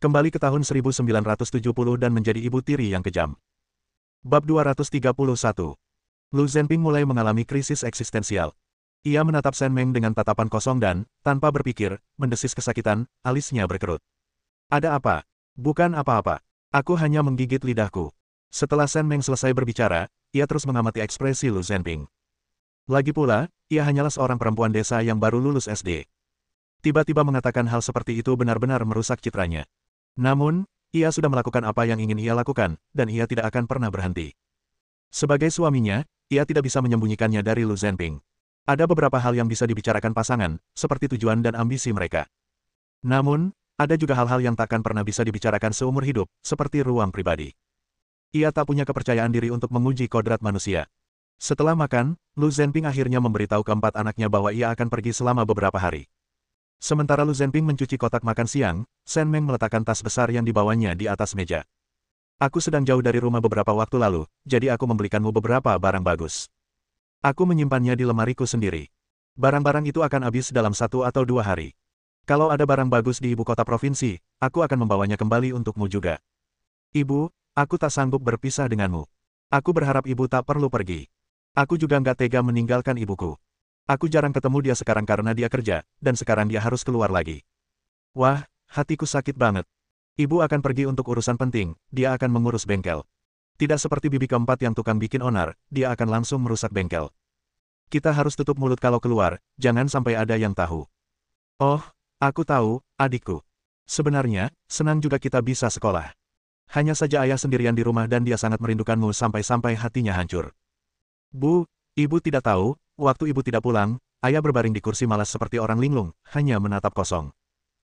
Kembali ke tahun 1970 dan menjadi ibu tiri yang kejam. Bab 231. Lu Zhenping mulai mengalami krisis eksistensial. Ia menatap Shen Meng dengan tatapan kosong dan, tanpa berpikir, mendesis kesakitan, alisnya berkerut. Ada apa? Bukan apa-apa. Aku hanya menggigit lidahku. Setelah Shen Meng selesai berbicara, ia terus mengamati ekspresi Lu Zhenping. Lagi pula, ia hanyalah seorang perempuan desa yang baru lulus SD. Tiba-tiba mengatakan hal seperti itu benar-benar merusak citranya. Namun, ia sudah melakukan apa yang ingin ia lakukan, dan ia tidak akan pernah berhenti. Sebagai suaminya, ia tidak bisa menyembunyikannya dari Lu Zhenping. Ada beberapa hal yang bisa dibicarakan pasangan, seperti tujuan dan ambisi mereka. Namun, ada juga hal-hal yang takkan pernah bisa dibicarakan seumur hidup, seperti ruang pribadi. Ia tak punya kepercayaan diri untuk menguji kodrat manusia. Setelah makan, Lu Zhenping akhirnya memberitahu keempat anaknya bahwa ia akan pergi selama beberapa hari. Sementara Lu Zhenping mencuci kotak makan siang, Shen Meng meletakkan tas besar yang dibawanya di atas meja. Aku sedang jauh dari rumah beberapa waktu lalu, jadi aku membelikanmu beberapa barang bagus. Aku menyimpannya di lemariku sendiri. Barang-barang itu akan habis dalam 1 atau 2 hari. Kalau ada barang bagus di ibu kota provinsi, aku akan membawanya kembali untukmu juga. Ibu, aku tak sanggup berpisah denganmu. Aku berharap ibu tak perlu pergi. Aku juga nggak tega meninggalkan ibuku. Aku jarang ketemu dia sekarang karena dia kerja, dan sekarang dia harus keluar lagi. Wah, hatiku sakit banget. Ibu akan pergi untuk urusan penting, dia akan mengurus bengkel. Tidak seperti bibi keempat yang tukang bikin onar, dia akan langsung merusak bengkel. Kita harus tutup mulut kalau keluar, jangan sampai ada yang tahu. Oh, aku tahu, adikku. Sebenarnya, senang juga kita bisa sekolah. Hanya saja ayah sendirian di rumah dan dia sangat merindukanmu sampai-sampai hatinya hancur. Bu, ibu tidak tahu, waktu ibu tidak pulang, ayah berbaring di kursi malas seperti orang linglung, hanya menatap kosong.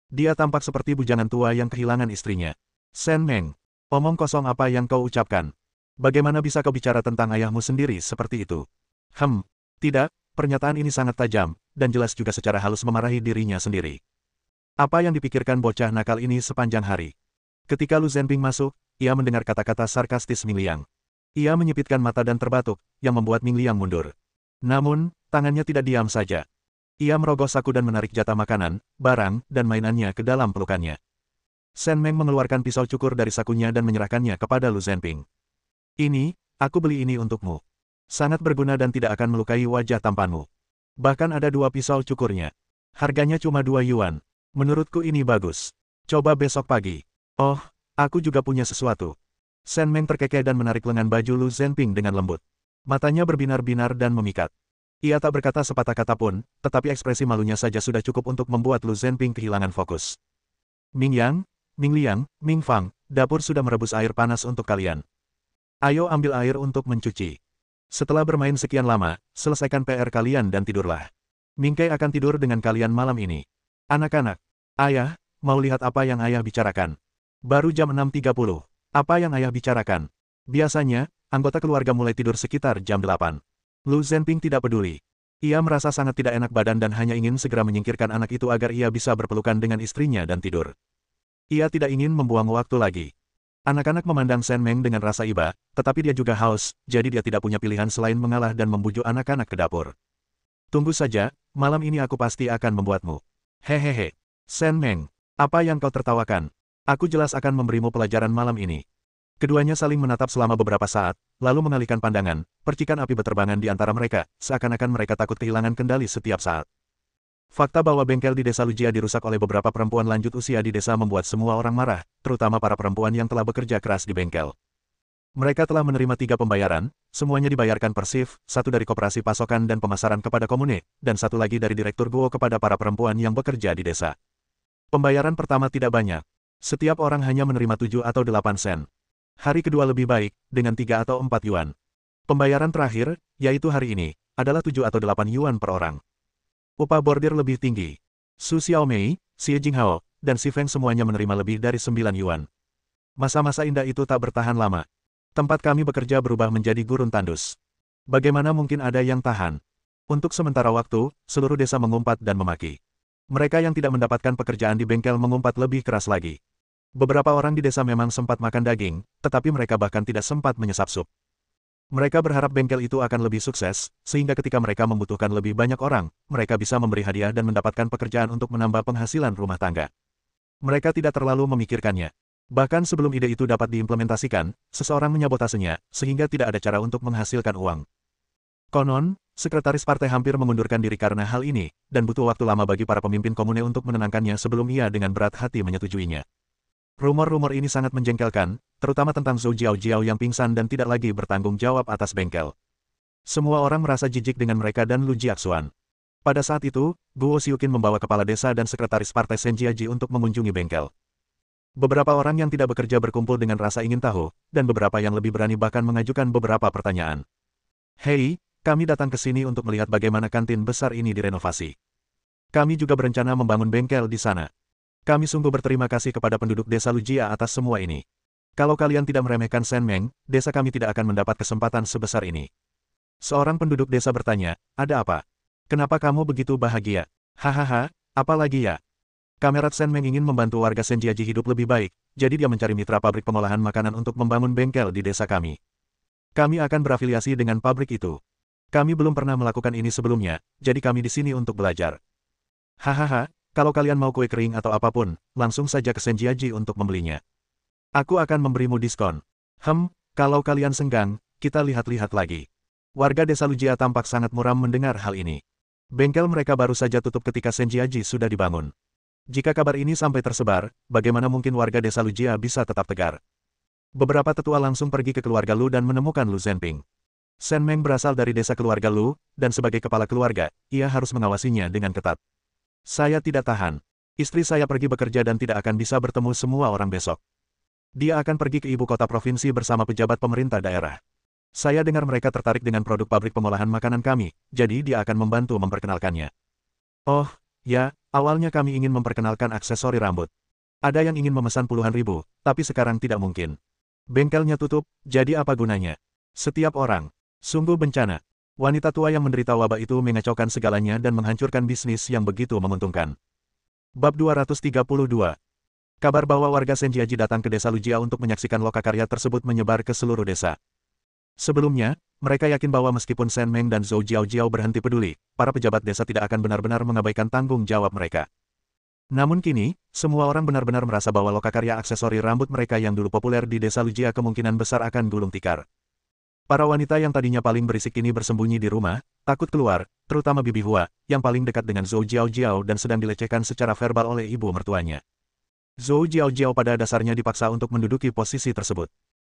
Dia tampak seperti bujangan tua yang kehilangan istrinya. Shen Meng, omong kosong apa yang kau ucapkan? Bagaimana bisa kau bicara tentang ayahmu sendiri seperti itu? Tidak, pernyataan ini sangat tajam, dan jelas juga secara halus memarahi dirinya sendiri. Apa yang dipikirkan bocah nakal ini sepanjang hari? Ketika Lu Zhenping masuk, ia mendengar kata-kata sarkastis Ming Liang. Ia menyipitkan mata dan terbatuk, yang membuat Ming Liang mundur. Namun, tangannya tidak diam saja. Ia merogoh saku dan menarik jatah makanan, barang, dan mainannya ke dalam pelukannya. Shen Meng mengeluarkan pisau cukur dari sakunya dan menyerahkannya kepada Lu Zhenping. Ini, aku beli ini untukmu. Sangat berguna dan tidak akan melukai wajah tampanmu. Bahkan ada 2 pisau cukurnya. Harganya cuma 2 yuan. Menurutku ini bagus. Coba besok pagi. Oh, aku juga punya sesuatu. Shen Meng terkekeh dan menarik lengan baju Lu Zhenping dengan lembut. Matanya berbinar-binar dan memikat. Ia tak berkata sepatah kata pun, tetapi ekspresi malunya saja sudah cukup untuk membuat Lu Zhenping kehilangan fokus. Ming Yang, Ming Liang, Ming Fang, dapur sudah merebus air panas untuk kalian. Ayo ambil air untuk mencuci. Setelah bermain sekian lama, selesaikan PR kalian dan tidurlah. Ming Kei akan tidur dengan kalian malam ini. Anak-anak, ayah, mau lihat apa yang ayah bicarakan? Baru jam 6.30. Apa yang ayah bicarakan? Biasanya, anggota keluarga mulai tidur sekitar jam 8. Lu Zhenping tidak peduli. Ia merasa sangat tidak enak badan dan hanya ingin segera menyingkirkan anak itu agar ia bisa berpelukan dengan istrinya dan tidur. Ia tidak ingin membuang waktu lagi. Anak-anak memandang Shen Meng dengan rasa iba, tetapi dia juga haus, jadi dia tidak punya pilihan selain mengalah dan membujuk anak-anak ke dapur. Tunggu saja, malam ini aku pasti akan membuatmu. Hehehe. Shen Meng, apa yang kau tertawakan? Aku jelas akan memberimu pelajaran malam ini. Keduanya saling menatap selama beberapa saat, lalu mengalihkan pandangan, percikan api berterbangan di antara mereka, seakan-akan mereka takut kehilangan kendali setiap saat. Fakta bahwa bengkel di desa Lujia dirusak oleh beberapa perempuan lanjut usia di desa membuat semua orang marah, terutama para perempuan yang telah bekerja keras di bengkel. Mereka telah menerima 3 pembayaran, semuanya dibayarkan per shift, 1 dari koperasi pasokan dan pemasaran kepada komune, dan 1 lagi dari direktur Guo kepada para perempuan yang bekerja di desa. Pembayaran pertama tidak banyak. Setiap orang hanya menerima 7 atau 8 sen. Hari kedua lebih baik, dengan 3 atau 4 yuan. Pembayaran terakhir, yaitu hari ini, adalah 7 atau 8 yuan per orang. Upah bordir lebih tinggi. Su Xiaomei, Xie Jinghao, dan Si Feng semuanya menerima lebih dari 9 yuan. Masa-masa indah itu tak bertahan lama. Tempat kami bekerja berubah menjadi gurun tandus. Bagaimana mungkin ada yang tahan? Untuk sementara waktu, seluruh desa mengumpat dan memaki. Mereka yang tidak mendapatkan pekerjaan di bengkel mengumpat lebih keras lagi. Beberapa orang di desa memang sempat makan daging, tetapi mereka bahkan tidak sempat menyesap sup. Mereka berharap bengkel itu akan lebih sukses, sehingga ketika mereka membutuhkan lebih banyak orang, mereka bisa memberi hadiah dan mendapatkan pekerjaan untuk menambah penghasilan rumah tangga. Mereka tidak terlalu memikirkannya. Bahkan sebelum ide itu dapat diimplementasikan, seseorang menyabotasenya, sehingga tidak ada cara untuk menghasilkan uang. Konon, sekretaris partai hampir mengundurkan diri karena hal ini, dan butuh waktu lama bagi para pemimpin komune untuk menenangkannya sebelum ia dengan berat hati menyetujuinya. Rumor-rumor ini sangat menjengkelkan, terutama tentang Zhou Jiao yang pingsan dan tidak lagi bertanggung jawab atas bengkel. Semua orang merasa jijik dengan mereka dan Lu Jiaxuan. Pada saat itu, Guo Xiuqin membawa kepala desa dan sekretaris partai Senjiaji untuk mengunjungi bengkel. Beberapa orang yang tidak bekerja berkumpul dengan rasa ingin tahu, dan beberapa yang lebih berani bahkan mengajukan beberapa pertanyaan. Hei, kami datang ke sini untuk melihat bagaimana kantin besar ini direnovasi. Kami juga berencana membangun bengkel di sana. Kami sungguh berterima kasih kepada penduduk desa Lujia atas semua ini. Kalau kalian tidak meremehkan Sen Meng, desa kami tidak akan mendapat kesempatan sebesar ini. Seorang penduduk desa bertanya, ada apa? Kenapa kamu begitu bahagia? Hahaha, apa lagi ya? Kamerat Sen Meng ingin membantu warga Senjiaji hidup lebih baik, jadi dia mencari mitra pabrik pengolahan makanan untuk membangun bengkel di desa kami. Kami akan berafiliasi dengan pabrik itu. Kami belum pernah melakukan ini sebelumnya, jadi kami di sini untuk belajar. Hahaha, kalau kalian mau kue kering atau apapun, langsung saja ke Senjiaji untuk membelinya. Aku akan memberimu diskon. Kalau kalian senggang, kita lihat-lihat lagi. Warga desa Lujia tampak sangat muram mendengar hal ini. Bengkel mereka baru saja tutup ketika Senjiaji sudah dibangun. Jika kabar ini sampai tersebar, bagaimana mungkin warga desa Lujia bisa tetap tegar? Beberapa tetua langsung pergi ke keluarga Lu dan menemukan Lu Zhenping. Sen Meng berasal dari desa keluarga Lu, dan sebagai kepala keluarga, ia harus mengawasinya dengan ketat. Saya tidak tahan. Istri saya pergi bekerja dan tidak akan bisa bertemu semua orang besok. Dia akan pergi ke ibu kota provinsi bersama pejabat pemerintah daerah. Saya dengar mereka tertarik dengan produk pabrik pengolahan makanan kami, jadi dia akan membantu memperkenalkannya. Oh, ya, awalnya kami ingin memperkenalkan aksesori rambut. Ada yang ingin memesan puluhan ribu, tapi sekarang tidak mungkin. Bengkelnya tutup, jadi apa gunanya? Setiap orang. Sungguh bencana. Wanita tua yang menderita wabah itu mengacaukan segalanya dan menghancurkan bisnis yang begitu menguntungkan. Bab 232. Kabar bahwa warga Senjiaji datang ke desa Lujia untuk menyaksikan lokakarya tersebut menyebar ke seluruh desa. Sebelumnya, mereka yakin bahwa meskipun Sen Meng dan Zhou Jiao berhenti peduli, para pejabat desa tidak akan benar-benar mengabaikan tanggung jawab mereka. Namun kini, semua orang benar-benar merasa bahwa lokakarya aksesori rambut mereka yang dulu populer di desa Lujia kemungkinan besar akan gulung tikar. Para wanita yang tadinya paling berisik ini bersembunyi di rumah, takut keluar, terutama Bibi Hua, yang paling dekat dengan Zhou Jiao dan sedang dilecehkan secara verbal oleh ibu mertuanya. Zhou Jiao pada dasarnya dipaksa untuk menduduki posisi tersebut.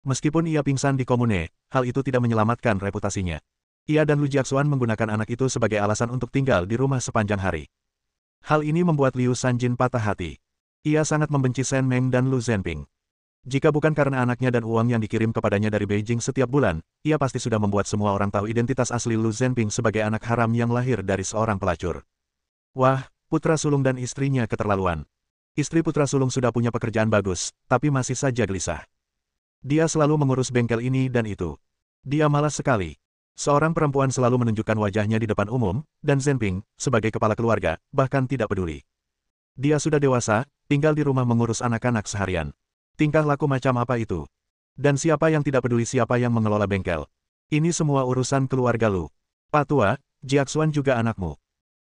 Meskipun ia pingsan di komune, hal itu tidak menyelamatkan reputasinya. Ia dan Lu Jiaxuan menggunakan anak itu sebagai alasan untuk tinggal di rumah sepanjang hari. Hal ini membuat Liu Sanjin patah hati. Ia sangat membenci Sen Meng dan Lu Zhenping. Jika bukan karena anaknya dan uang yang dikirim kepadanya dari Beijing setiap bulan, ia pasti sudah membuat semua orang tahu identitas asli Lu Zhenping sebagai anak haram yang lahir dari seorang pelacur. Wah, putra sulung dan istrinya keterlaluan. Istri putra sulung sudah punya pekerjaan bagus, tapi masih saja gelisah. Dia selalu mengurus bengkel ini dan itu. Dia malas sekali. Seorang perempuan selalu menunjukkan wajahnya di depan umum, dan Zhenping, sebagai kepala keluarga, bahkan tidak peduli. Dia sudah dewasa, tinggal di rumah mengurus anak-anak seharian. Tingkah laku macam apa itu? Dan siapa yang tidak peduli siapa yang mengelola bengkel? Ini semua urusan keluarga Lu. Pak Tua, Jiaxuan juga anakmu.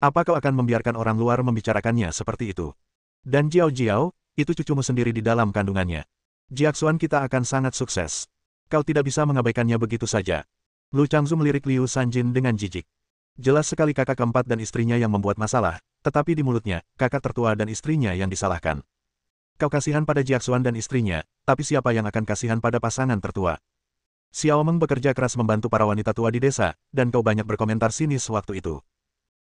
Apa kau akan membiarkan orang luar membicarakannya seperti itu? Dan Jiao, itu cucumu sendiri di dalam kandungannya. Jiaxuan kita akan sangat sukses. Kau tidak bisa mengabaikannya begitu saja. Lu Changzu melirik Liu Sanjin dengan jijik. Jelas sekali kakak keempat dan istrinya yang membuat masalah, tetapi di mulutnya, kakak tertua dan istrinya yang disalahkan. Kau kasihan pada Jiaxuan dan istrinya, tapi siapa yang akan kasihan pada pasangan tertua? Xiao Meng bekerja keras membantu para wanita tua di desa, dan kau banyak berkomentar sinis waktu itu.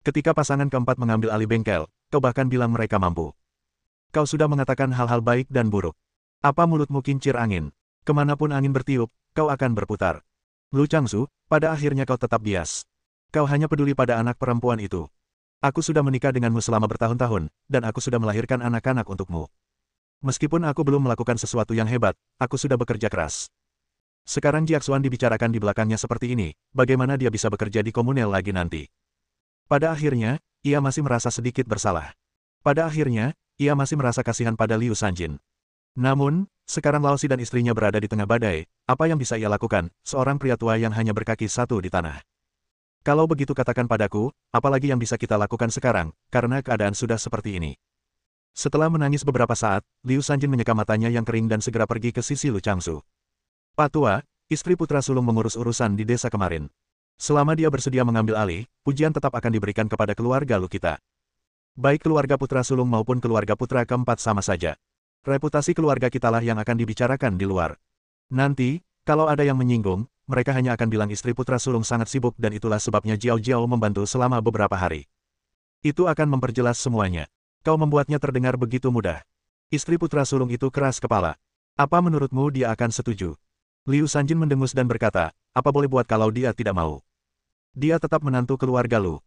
Ketika pasangan keempat mengambil alih bengkel, kau bahkan bilang mereka mampu. Kau sudah mengatakan hal-hal baik dan buruk. Apa mulutmu kincir angin? Kemanapun angin bertiup, kau akan berputar. Lu Changzu, pada akhirnya kau tetap bias. Kau hanya peduli pada anak perempuan itu. Aku sudah menikah denganmu selama bertahun-tahun, dan aku sudah melahirkan anak-anak untukmu. Meskipun aku belum melakukan sesuatu yang hebat, aku sudah bekerja keras. Sekarang Jiaxuan dibicarakan di belakangnya seperti ini, bagaimana dia bisa bekerja di komunel lagi nanti? Pada akhirnya, ia masih merasa sedikit bersalah. Pada akhirnya, ia masih merasa kasihan pada Liu Sanjin. Namun, sekarang Laosi dan istrinya berada di tengah badai, apa yang bisa ia lakukan, seorang pria tua yang hanya berkaki satu di tanah. Kalau begitu katakan padaku, apalagi yang bisa kita lakukan sekarang, karena keadaan sudah seperti ini. Setelah menangis beberapa saat, Liu Sanjin menyeka matanya yang kering dan segera pergi ke sisi Lu Changsu. Pak Tua, istri putra sulung mengurus urusan di desa kemarin. Selama dia bersedia mengambil alih, pujian tetap akan diberikan kepada keluarga Lu kita. Baik keluarga putra sulung maupun keluarga putra keempat sama saja. Reputasi keluarga kitalah yang akan dibicarakan di luar. Nanti, kalau ada yang menyinggung, mereka hanya akan bilang istri putra sulung sangat sibuk dan itulah sebabnya Jiao Jiao membantu selama beberapa hari. Itu akan memperjelas semuanya. Kau membuatnya terdengar begitu mudah. Istri putra sulung itu keras kepala. Apa menurutmu dia akan setuju? Liu Sanjin mendengus dan berkata, apa boleh buat kalau dia tidak mau? Dia tetap menantu keluarga Lu.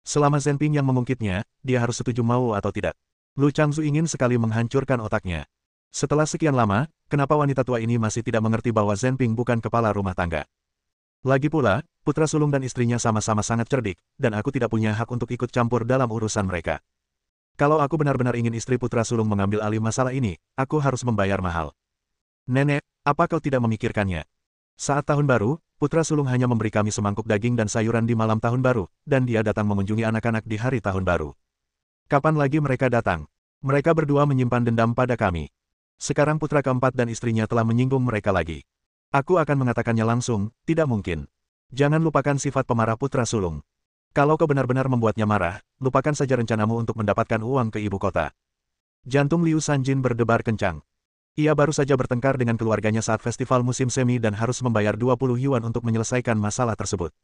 Selama Zhenping yang mengungkitnya, dia harus setuju mau atau tidak. Lu Changzu ingin sekali menghancurkan otaknya. Setelah sekian lama, kenapa wanita tua ini masih tidak mengerti bahwa Zhenping bukan kepala rumah tangga? Lagi pula, putra sulung dan istrinya sama-sama sangat cerdik, dan aku tidak punya hak untuk ikut campur dalam urusan mereka. Kalau aku benar-benar ingin istri putra sulung mengambil alih masalah ini, aku harus membayar mahal. Nenek, apa kau tidak memikirkannya? Saat tahun baru, putra sulung hanya memberi kami semangkuk daging dan sayuran di malam tahun baru, dan dia datang mengunjungi anak-anak di hari tahun baru. Kapan lagi mereka datang? Mereka berdua menyimpan dendam pada kami. Sekarang putra keempat dan istrinya telah menyinggung mereka lagi. Aku akan mengatakannya langsung, tidak mungkin. Jangan lupakan sifat pemarah putra sulung. Kalau kau benar-benar membuatnya marah, lupakan saja rencanamu untuk mendapatkan uang ke ibu kota. Jantung Liu Sanjin berdebar kencang. Ia baru saja bertengkar dengan keluarganya saat festival musim semi dan harus membayar 20 yuan untuk menyelesaikan masalah tersebut.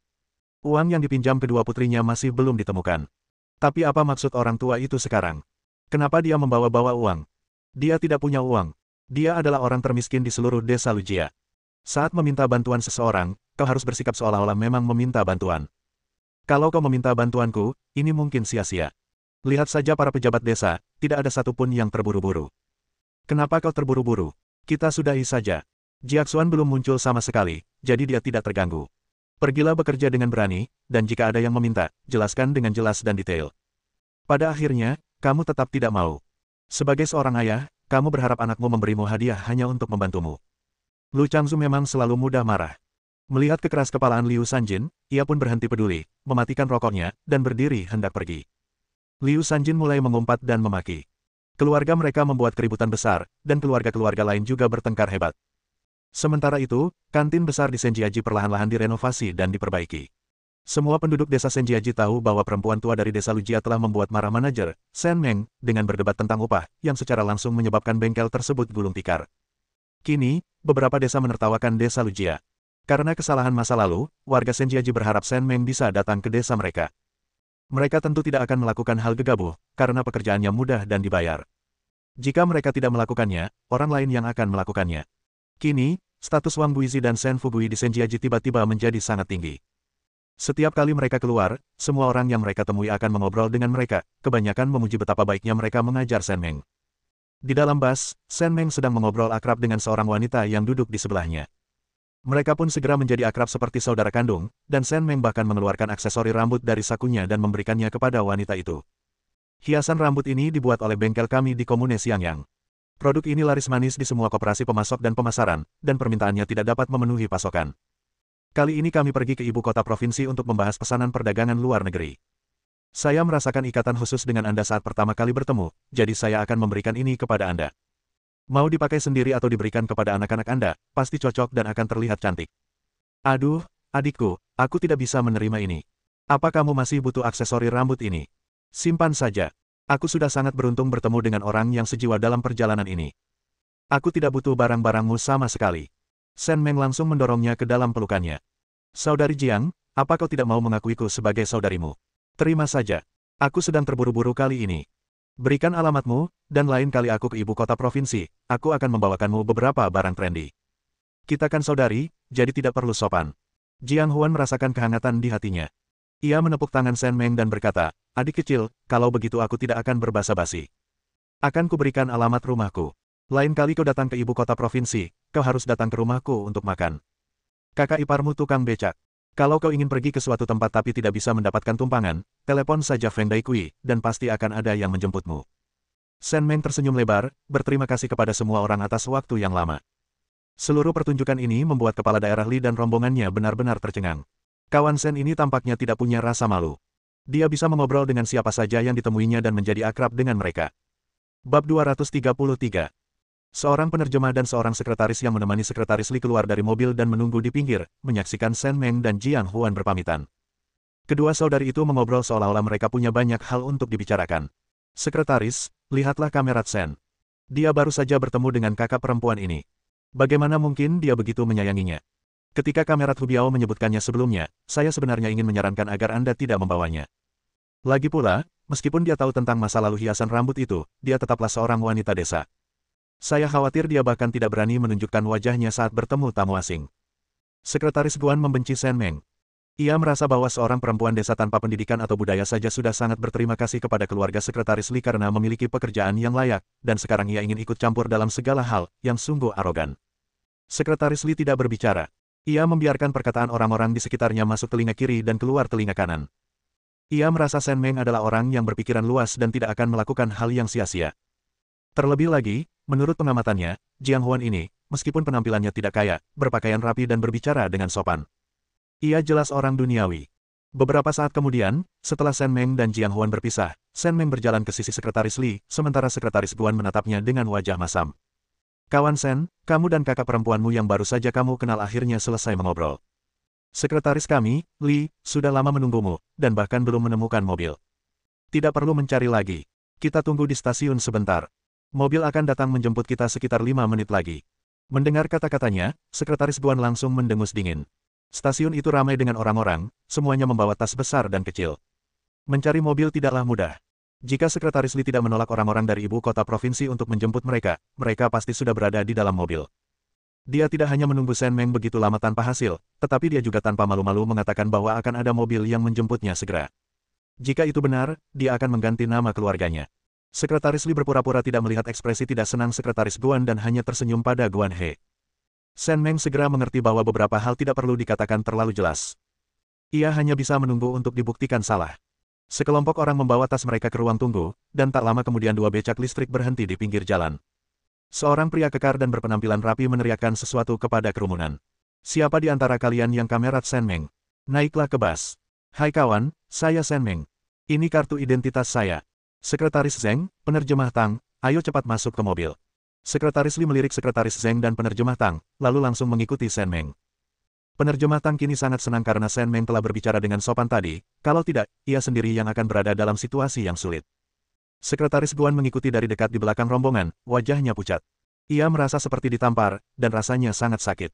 Uang yang dipinjam kedua putrinya masih belum ditemukan. Tapi apa maksud orang tua itu sekarang? Kenapa dia membawa-bawa uang? Dia tidak punya uang. Dia adalah orang termiskin di seluruh desa Lujia. Saat meminta bantuan seseorang, kau harus bersikap seolah-olah memang meminta bantuan. Kalau kau meminta bantuanku, ini mungkin sia-sia. Lihat saja para pejabat desa, tidak ada satupun yang terburu-buru. Kenapa kau terburu-buru? Kita sudahi saja. Jiaxuan belum muncul sama sekali, jadi dia tidak terganggu. Pergilah bekerja dengan berani, dan jika ada yang meminta, jelaskan dengan jelas dan detail. Pada akhirnya, kamu tetap tidak mau. Sebagai seorang ayah, kamu berharap anakmu memberimu hadiah hanya untuk membantumu. Lu Changzu memang selalu mudah marah. Melihat kekeras kepalaan Liu Sanjin, ia pun berhenti peduli, mematikan rokoknya, dan berdiri hendak pergi. Liu Sanjin mulai mengumpat dan memaki. Keluarga mereka membuat keributan besar, dan keluarga-keluarga lain juga bertengkar hebat. Sementara itu, kantin besar di Senjiaji perlahan-lahan direnovasi dan diperbaiki. Semua penduduk desa Senjiaji tahu bahwa perempuan tua dari desa Lujia telah membuat marah manajer, Shen Meng, dengan berdebat tentang upah, yang secara langsung menyebabkan bengkel tersebut gulung tikar. Kini, beberapa desa menertawakan desa Lujia. Karena kesalahan masa lalu, warga Senjiaji berharap Shen Meng bisa datang ke desa mereka. Mereka tentu tidak akan melakukan hal gegabah, karena pekerjaannya mudah dan dibayar. Jika mereka tidak melakukannya, orang lain yang akan melakukannya. Kini, status Wang Buizi dan Shen Fugui di Senjiaji tiba-tiba menjadi sangat tinggi. Setiap kali mereka keluar, semua orang yang mereka temui akan mengobrol dengan mereka, kebanyakan memuji betapa baiknya mereka mengajar Shen Meng. Di dalam bus, Shen Meng sedang mengobrol akrab dengan seorang wanita yang duduk di sebelahnya. Mereka pun segera menjadi akrab seperti saudara kandung, dan Shen Meng bahkan mengeluarkan aksesori rambut dari sakunya dan memberikannya kepada wanita itu. Hiasan rambut ini dibuat oleh bengkel kami di Komune Xiangyang. Produk ini laris manis di semua koperasi pemasok dan pemasaran, dan permintaannya tidak dapat memenuhi pasokan. Kali ini kami pergi ke ibu kota provinsi untuk membahas pesanan perdagangan luar negeri. Saya merasakan ikatan khusus dengan Anda saat pertama kali bertemu, jadi saya akan memberikan ini kepada Anda. Mau dipakai sendiri atau diberikan kepada anak-anak Anda, pasti cocok dan akan terlihat cantik. Aduh, adikku, aku tidak bisa menerima ini. Apa kamu masih butuh aksesori rambut ini? Simpan saja. Aku sudah sangat beruntung bertemu dengan orang yang sejiwa dalam perjalanan ini. Aku tidak butuh barang-barangmu sama sekali. Shen Meng langsung mendorongnya ke dalam pelukannya. Saudari Jiang, apa kau tidak mau mengakuiku sebagai saudarimu? Terima saja. Aku sedang terburu-buru kali ini. Berikan alamatmu, dan lain kali aku ke ibu kota provinsi, aku akan membawakanmu beberapa barang trendy. Kita kan saudari, jadi tidak perlu sopan. Jiang Huan merasakan kehangatan di hatinya. Ia menepuk tangan Shen Meng dan berkata, adik kecil, kalau begitu aku tidak akan berbasa-basi. Akan kuberikan alamat rumahku. Lain kali kau datang ke ibu kota provinsi, kau harus datang ke rumahku untuk makan. Kakak iparmu tukang becak. Kalau kau ingin pergi ke suatu tempat tapi tidak bisa mendapatkan tumpangan, telepon saja Feng Daikui, dan pasti akan ada yang menjemputmu. Shen Meng tersenyum lebar, berterima kasih kepada semua orang atas waktu yang lama. Seluruh pertunjukan ini membuat kepala daerah Li dan rombongannya benar-benar tercengang. Kawan Shen ini tampaknya tidak punya rasa malu. Dia bisa mengobrol dengan siapa saja yang ditemuinya dan menjadi akrab dengan mereka. Bab 233. Seorang penerjemah dan seorang sekretaris yang menemani sekretaris Li keluar dari mobil dan menunggu di pinggir, menyaksikan Shen Meng dan Jiang Huan berpamitan. Kedua saudari itu mengobrol seolah-olah mereka punya banyak hal untuk dibicarakan. Sekretaris, lihatlah kamera Shen. Dia baru saja bertemu dengan kakak perempuan ini. Bagaimana mungkin dia begitu menyayanginya? Ketika kamera Hubiao menyebutkannya sebelumnya, saya sebenarnya ingin menyarankan agar Anda tidak membawanya. Lagi pula, meskipun dia tahu tentang masa lalu hiasan rambut itu, dia tetaplah seorang wanita desa. Saya khawatir dia bahkan tidak berani menunjukkan wajahnya saat bertemu tamu asing. Sekretaris Guan membenci Shen Meng. Ia merasa bahwa seorang perempuan desa tanpa pendidikan atau budaya saja sudah sangat berterima kasih kepada keluarga sekretaris Li karena memiliki pekerjaan yang layak, dan sekarang ia ingin ikut campur dalam segala hal, yang sungguh arogan. Sekretaris Li tidak berbicara. Ia membiarkan perkataan orang-orang di sekitarnya masuk telinga kiri dan keluar telinga kanan. Ia merasa Shen Meng adalah orang yang berpikiran luas dan tidak akan melakukan hal yang sia-sia. Terlebih lagi, menurut pengamatannya, Jiang Huan ini, meskipun penampilannya tidak kaya, berpakaian rapi dan berbicara dengan sopan. Ia jelas orang duniawi. Beberapa saat kemudian, setelah Shen Meng dan Jiang Huan berpisah, Shen Meng berjalan ke sisi sekretaris Li, sementara sekretaris Guan menatapnya dengan wajah masam. Kawan Shen, kamu dan kakak perempuanmu yang baru saja kamu kenal akhirnya selesai mengobrol. Sekretaris kami, Li, sudah lama menunggumu, dan bahkan belum menemukan mobil. Tidak perlu mencari lagi. Kita tunggu di stasiun sebentar. Mobil akan datang menjemput kita sekitar 5 menit lagi. Mendengar kata-katanya, sekretaris Guan langsung mendengus dingin. Stasiun itu ramai dengan orang-orang, semuanya membawa tas besar dan kecil. Mencari mobil tidaklah mudah. Jika sekretaris Li tidak menolak orang-orang dari ibu kota provinsi untuk menjemput mereka, mereka pasti sudah berada di dalam mobil. Dia tidak hanya menunggu Shen Meng begitu lama tanpa hasil, tetapi dia juga tanpa malu-malu mengatakan bahwa akan ada mobil yang menjemputnya segera. Jika itu benar, dia akan mengganti nama keluarganya. Sekretaris Li berpura-pura tidak melihat ekspresi tidak senang sekretaris Guan dan hanya tersenyum pada Guan He. Shen Meng segera mengerti bahwa beberapa hal tidak perlu dikatakan terlalu jelas. Ia hanya bisa menunggu untuk dibuktikan salah. Sekelompok orang membawa tas mereka ke ruang tunggu, dan tak lama kemudian 2 becak listrik berhenti di pinggir jalan. Seorang pria kekar dan berpenampilan rapi meneriakkan sesuatu kepada kerumunan. Siapa di antara kalian yang kamerat Shen Meng? Naiklah ke bas. Hai kawan, saya Shen Meng. Ini kartu identitas saya. Sekretaris Zheng, penerjemah Tang, ayo cepat masuk ke mobil. Sekretaris Li melirik sekretaris Zheng dan penerjemah Tang, lalu langsung mengikuti Shen Meng. Penerjemah Tang kini sangat senang karena Shen Meng telah berbicara dengan sopan tadi, kalau tidak, ia sendiri yang akan berada dalam situasi yang sulit. Sekretaris Guan mengikuti dari dekat di belakang rombongan, wajahnya pucat. Ia merasa seperti ditampar, dan rasanya sangat sakit.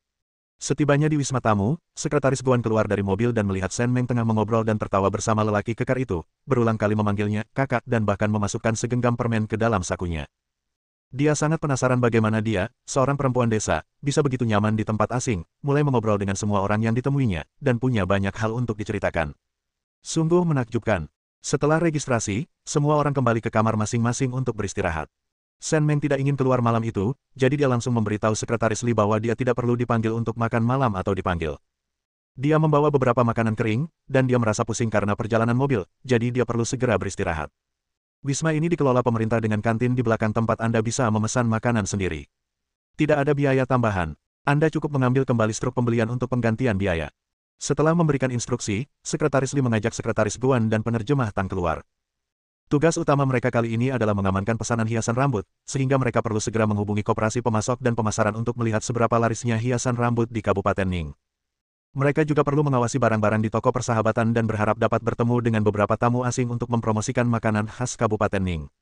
Setibanya di wisma tamu, sekretaris Guan keluar dari mobil dan melihat Shen Meng tengah mengobrol dan tertawa bersama lelaki kekar itu, berulang kali memanggilnya kakak dan bahkan memasukkan segenggam permen ke dalam sakunya. Dia sangat penasaran bagaimana dia, seorang perempuan desa, bisa begitu nyaman di tempat asing, mulai mengobrol dengan semua orang yang ditemuinya, dan punya banyak hal untuk diceritakan. Sungguh menakjubkan. Setelah registrasi, semua orang kembali ke kamar masing-masing untuk beristirahat. Shen Meng tidak ingin keluar malam itu, jadi dia langsung memberitahu sekretaris Li bahwa dia tidak perlu dipanggil untuk makan malam atau dipanggil. Dia membawa beberapa makanan kering, dan dia merasa pusing karena perjalanan mobil, jadi dia perlu segera beristirahat. Wisma ini dikelola pemerintah dengan kantin di belakang tempat Anda bisa memesan makanan sendiri. Tidak ada biaya tambahan. Anda cukup mengambil kembali struk pembelian untuk penggantian biaya. Setelah memberikan instruksi, sekretaris Li mengajak sekretaris Guan dan penerjemah Tang keluar. Tugas utama mereka kali ini adalah mengamankan pesanan hiasan rambut, sehingga mereka perlu segera menghubungi koperasi pemasok dan pemasaran untuk melihat seberapa larisnya hiasan rambut di Kabupaten Ning. Mereka juga perlu mengawasi barang-barang di toko persahabatan dan berharap dapat bertemu dengan beberapa tamu asing untuk mempromosikan makanan khas Kabupaten Ning.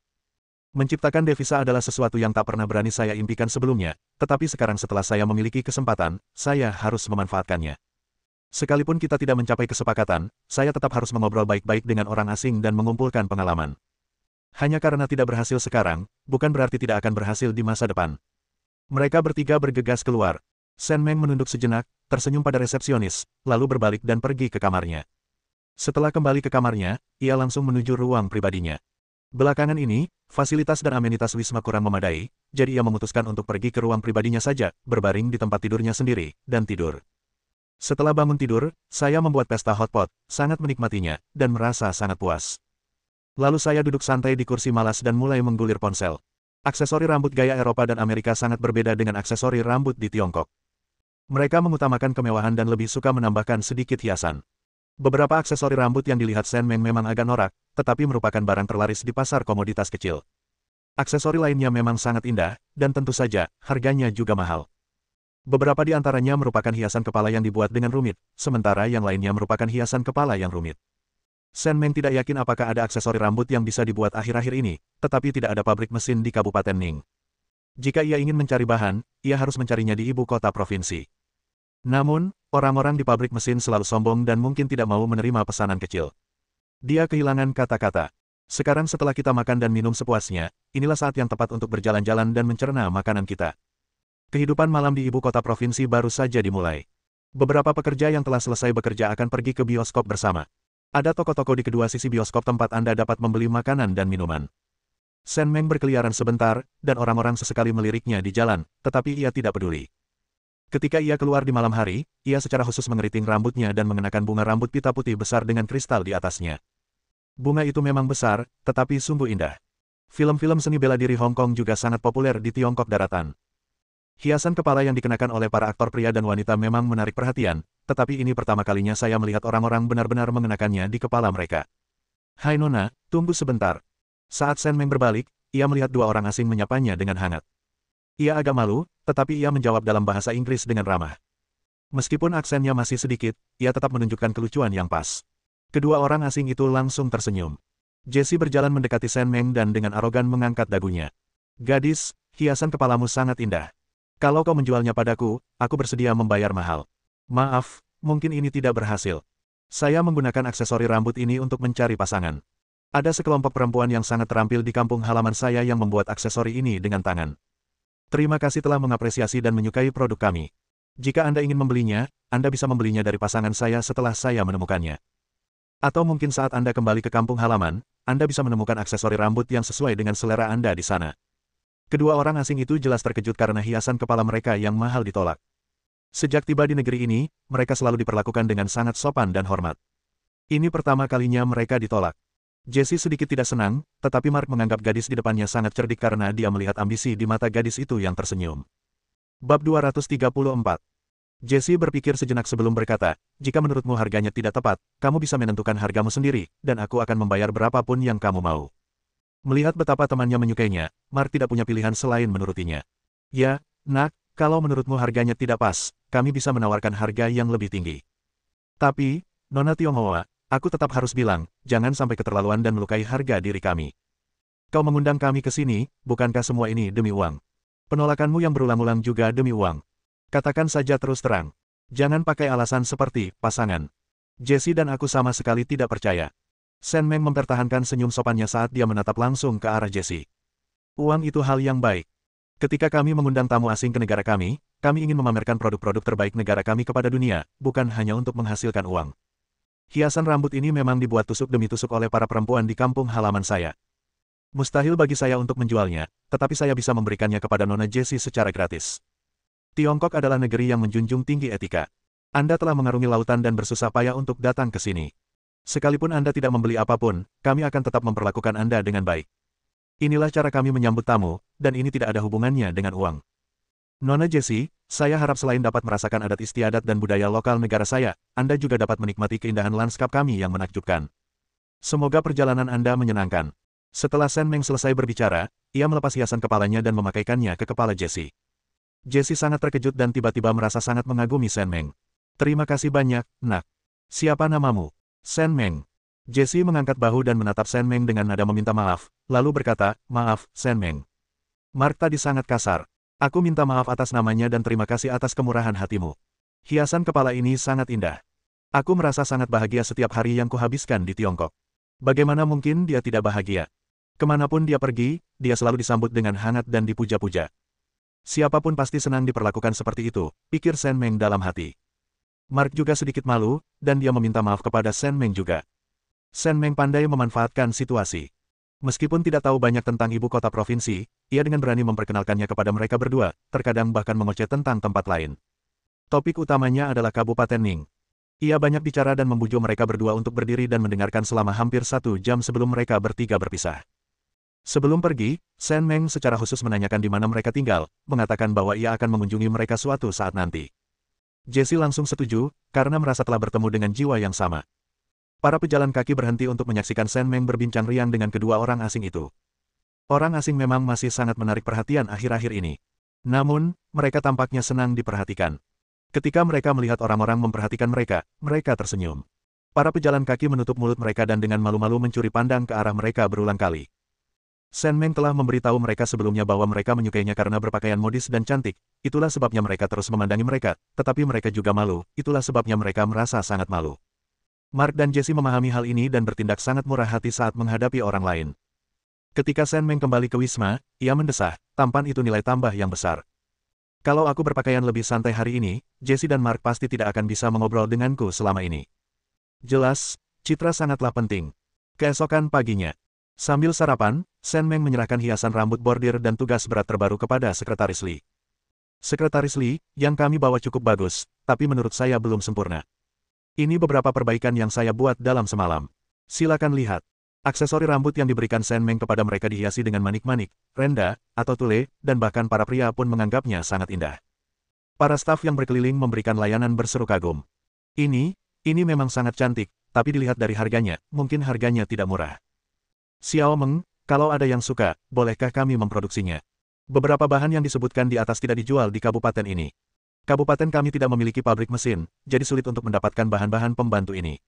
Menciptakan devisa adalah sesuatu yang tak pernah berani saya impikan sebelumnya, tetapi sekarang setelah saya memiliki kesempatan, saya harus memanfaatkannya. Sekalipun kita tidak mencapai kesepakatan, saya tetap harus mengobrol baik-baik dengan orang asing dan mengumpulkan pengalaman. Hanya karena tidak berhasil sekarang, bukan berarti tidak akan berhasil di masa depan. Mereka bertiga bergegas keluar. Shen Meng menunduk sejenak, tersenyum pada resepsionis, lalu berbalik dan pergi ke kamarnya. Setelah kembali ke kamarnya, ia langsung menuju ruang pribadinya. Belakangan ini, fasilitas dan amenitas wisma kurang memadai, jadi ia memutuskan untuk pergi ke ruang pribadinya saja, berbaring di tempat tidurnya sendiri, dan tidur. Setelah bangun tidur, saya membuat pesta hotpot, sangat menikmatinya, dan merasa sangat puas. Lalu saya duduk santai di kursi malas dan mulai menggulir ponsel. Aksesori rambut gaya Eropa dan Amerika sangat berbeda dengan aksesori rambut di Tiongkok. Mereka mengutamakan kemewahan dan lebih suka menambahkan sedikit hiasan. Beberapa aksesori rambut yang dilihat Shen Meng memang agak norak, tetapi merupakan barang terlaris di pasar komoditas kecil. Aksesori lainnya memang sangat indah, dan tentu saja, harganya juga mahal. Beberapa di antaranya merupakan hiasan kepala yang dibuat dengan rumit, sementara yang lainnya merupakan hiasan kepala yang rumit. Shen Meng tidak yakin apakah ada aksesori rambut yang bisa dibuat akhir-akhir ini, tetapi tidak ada pabrik mesin di Kabupaten Ning. Jika ia ingin mencari bahan, ia harus mencarinya di ibu kota provinsi. Namun, orang-orang di pabrik mesin selalu sombong dan mungkin tidak mau menerima pesanan kecil. Dia kehilangan kata-kata. Sekarang setelah kita makan dan minum sepuasnya, inilah saat yang tepat untuk berjalan-jalan dan mencerna makanan kita. Kehidupan malam di ibu kota provinsi baru saja dimulai. Beberapa pekerja yang telah selesai bekerja akan pergi ke bioskop bersama. Ada toko-toko di kedua sisi bioskop tempat Anda dapat membeli makanan dan minuman. Shen Meng berkeliaran sebentar, dan orang-orang sesekali meliriknya di jalan, tetapi ia tidak peduli. Ketika ia keluar di malam hari, ia secara khusus mengeriting rambutnya dan mengenakan bunga rambut pita putih besar dengan kristal di atasnya. Bunga itu memang besar, tetapi sungguh indah. Film-film seni bela diri Hong Kong juga sangat populer di Tiongkok daratan. Hiasan kepala yang dikenakan oleh para aktor pria dan wanita memang menarik perhatian, tetapi ini pertama kalinya saya melihat orang-orang benar-benar mengenakannya di kepala mereka. Hai Nona, tunggu sebentar. Saat Shen Meng berbalik, ia melihat dua orang asing menyapanya dengan hangat. Ia agak malu, tetapi ia menjawab dalam bahasa Inggris dengan ramah. Meskipun aksennya masih sedikit, ia tetap menunjukkan kelucuan yang pas. Kedua orang asing itu langsung tersenyum. Jessie berjalan mendekati Shen Meng dan dengan arogan mengangkat dagunya. Gadis, hiasan kepalamu sangat indah. Kalau kau menjualnya padaku, aku bersedia membayar mahal. Maaf, mungkin ini tidak berhasil. Saya menggunakan aksesori rambut ini untuk mencari pasangan. Ada sekelompok perempuan yang sangat terampil di kampung halaman saya yang membuat aksesori ini dengan tangan. Terima kasih telah mengapresiasi dan menyukai produk kami. Jika Anda ingin membelinya, Anda bisa membelinya dari pasangan saya setelah saya menemukannya. Atau mungkin saat Anda kembali ke kampung halaman, Anda bisa menemukan aksesori rambut yang sesuai dengan selera Anda di sana. Kedua orang asing itu jelas terkejut karena hiasan kepala mereka yang mahal ditolak. Sejak tiba di negeri ini, mereka selalu diperlakukan dengan sangat sopan dan hormat. Ini pertama kalinya mereka ditolak. Jessie sedikit tidak senang, tetapi Mark menganggap gadis di depannya sangat cerdik karena dia melihat ambisi di mata gadis itu yang tersenyum. Bab 234. Jessie berpikir sejenak sebelum berkata, jika menurutmu harganya tidak tepat, kamu bisa menentukan hargamu sendiri, dan aku akan membayar berapapun yang kamu mau. Melihat betapa temannya menyukainya, Mark tidak punya pilihan selain menurutinya. Ya, Nak, kalau menurutmu harganya tidak pas, kami bisa menawarkan harga yang lebih tinggi. Tapi, Nona Tionghoa, aku tetap harus bilang, jangan sampai keterlaluan dan melukai harga diri kami. Kau mengundang kami ke sini, bukankah semua ini demi uang? Penolakanmu yang berulang-ulang juga demi uang. Katakan saja terus terang. Jangan pakai alasan seperti, pasangan. Jessie dan aku sama sekali tidak percaya. Shen Meng mempertahankan senyum sopannya saat dia menatap langsung ke arah Jessie. Uang itu hal yang baik. Ketika kami mengundang tamu asing ke negara kami ingin memamerkan produk-produk terbaik negara kami kepada dunia, bukan hanya untuk menghasilkan uang. Hiasan rambut ini memang dibuat tusuk demi tusuk oleh para perempuan di kampung halaman saya. Mustahil bagi saya untuk menjualnya, tetapi saya bisa memberikannya kepada Nona Jessie secara gratis. Tiongkok adalah negeri yang menjunjung tinggi etika. Anda telah mengarungi lautan dan bersusah payah untuk datang ke sini. Sekalipun Anda tidak membeli apapun, kami akan tetap memperlakukan Anda dengan baik. Inilah cara kami menyambut tamu, dan ini tidak ada hubungannya dengan uang. Nona Jessie, saya harap selain dapat merasakan adat istiadat dan budaya lokal negara saya, Anda juga dapat menikmati keindahan lanskap kami yang menakjubkan. Semoga perjalanan Anda menyenangkan. Setelah Shen Meng selesai berbicara, ia melepas hiasan kepalanya dan memakaikannya ke kepala Jessie. Jessie sangat terkejut dan tiba-tiba merasa sangat mengagumi Shen Meng. Terima kasih banyak, Nak. Siapa namamu? Shen Meng. Jessie mengangkat bahu dan menatap Shen Meng dengan nada meminta maaf, lalu berkata, maaf, Shen Meng. Mark tadi sangat kasar. Aku minta maaf atas namanya dan terima kasih atas kemurahan hatimu. Hiasan kepala ini sangat indah. Aku merasa sangat bahagia setiap hari yang kuhabiskan di Tiongkok. Bagaimana mungkin dia tidak bahagia? Kemanapun dia pergi, dia selalu disambut dengan hangat dan dipuja-puja. Siapapun pasti senang diperlakukan seperti itu, pikir Shen Meng dalam hati. Mark juga sedikit malu, dan dia meminta maaf kepada Shen Meng juga. Shen Meng pandai memanfaatkan situasi. Meskipun tidak tahu banyak tentang ibu kota provinsi, ia dengan berani memperkenalkannya kepada mereka berdua, terkadang bahkan mengoceh tentang tempat lain. Topik utamanya adalah Kabupaten Ning. Ia banyak bicara dan membujuk mereka berdua untuk berdiri dan mendengarkan selama hampir 1 jam sebelum mereka bertiga berpisah. Sebelum pergi, Shen Meng secara khusus menanyakan di mana mereka tinggal, mengatakan bahwa ia akan mengunjungi mereka suatu saat nanti. Jessie langsung setuju, karena merasa telah bertemu dengan jiwa yang sama. Para pejalan kaki berhenti untuk menyaksikan Shen Meng berbincang riang dengan kedua orang asing itu. Orang asing memang masih sangat menarik perhatian akhir-akhir ini. Namun, mereka tampaknya senang diperhatikan. Ketika mereka melihat orang-orang memperhatikan mereka, mereka tersenyum. Para pejalan kaki menutup mulut mereka dan dengan malu-malu mencuri pandang ke arah mereka berulang kali. Shen Meng telah memberitahu mereka sebelumnya bahwa mereka menyukainya karena berpakaian modis dan cantik, itulah sebabnya mereka terus memandangi mereka, tetapi mereka juga malu, itulah sebabnya mereka merasa sangat malu. Mark dan Jessie memahami hal ini dan bertindak sangat murah hati saat menghadapi orang lain. Ketika Shen Meng kembali ke Wisma, ia mendesah, tampan itu nilai tambah yang besar. Kalau aku berpakaian lebih santai hari ini, Jessie dan Mark pasti tidak akan bisa mengobrol denganku selama ini. Jelas, citra sangatlah penting. Keesokan paginya, sambil sarapan, Shen Meng menyerahkan hiasan rambut bordir dan tugas berat terbaru kepada Sekretaris Li. Sekretaris Li, yang kami bawa cukup bagus, tapi menurut saya belum sempurna. Ini beberapa perbaikan yang saya buat dalam semalam. Silakan lihat. Aksesori rambut yang diberikan Shen Meng kepada mereka dihiasi dengan manik-manik, renda, atau tule, dan bahkan para pria pun menganggapnya sangat indah. Para staf yang berkeliling memberikan layanan berseru kagum. Ini memang sangat cantik, tapi dilihat dari harganya, mungkin harganya tidak murah. Xiao Meng, kalau ada yang suka, bolehkah kami memproduksinya? Beberapa bahan yang disebutkan di atas tidak dijual di kabupaten ini. Kabupaten kami tidak memiliki pabrik mesin, jadi sulit untuk mendapatkan bahan-bahan pembantu ini.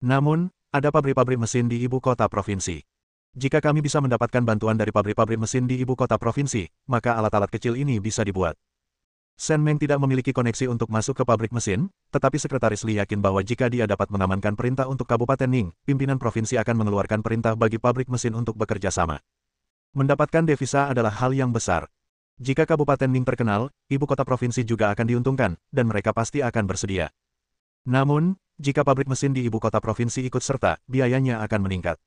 Namun, ada pabrik-pabrik mesin di ibu kota provinsi. Jika kami bisa mendapatkan bantuan dari pabrik-pabrik mesin di ibu kota provinsi, maka alat-alat kecil ini bisa dibuat. Shen Meng tidak memiliki koneksi untuk masuk ke pabrik mesin, tetapi Sekretaris Li yakin bahwa jika dia dapat mengamankan perintah untuk Kabupaten Ning, pimpinan provinsi akan mengeluarkan perintah bagi pabrik mesin untuk bekerja sama. Mendapatkan devisa adalah hal yang besar. Jika Kabupaten Ning terkenal, ibu kota provinsi juga akan diuntungkan, dan mereka pasti akan bersedia. Namun, jika pabrik mesin di ibu kota provinsi ikut serta, biayanya akan meningkat.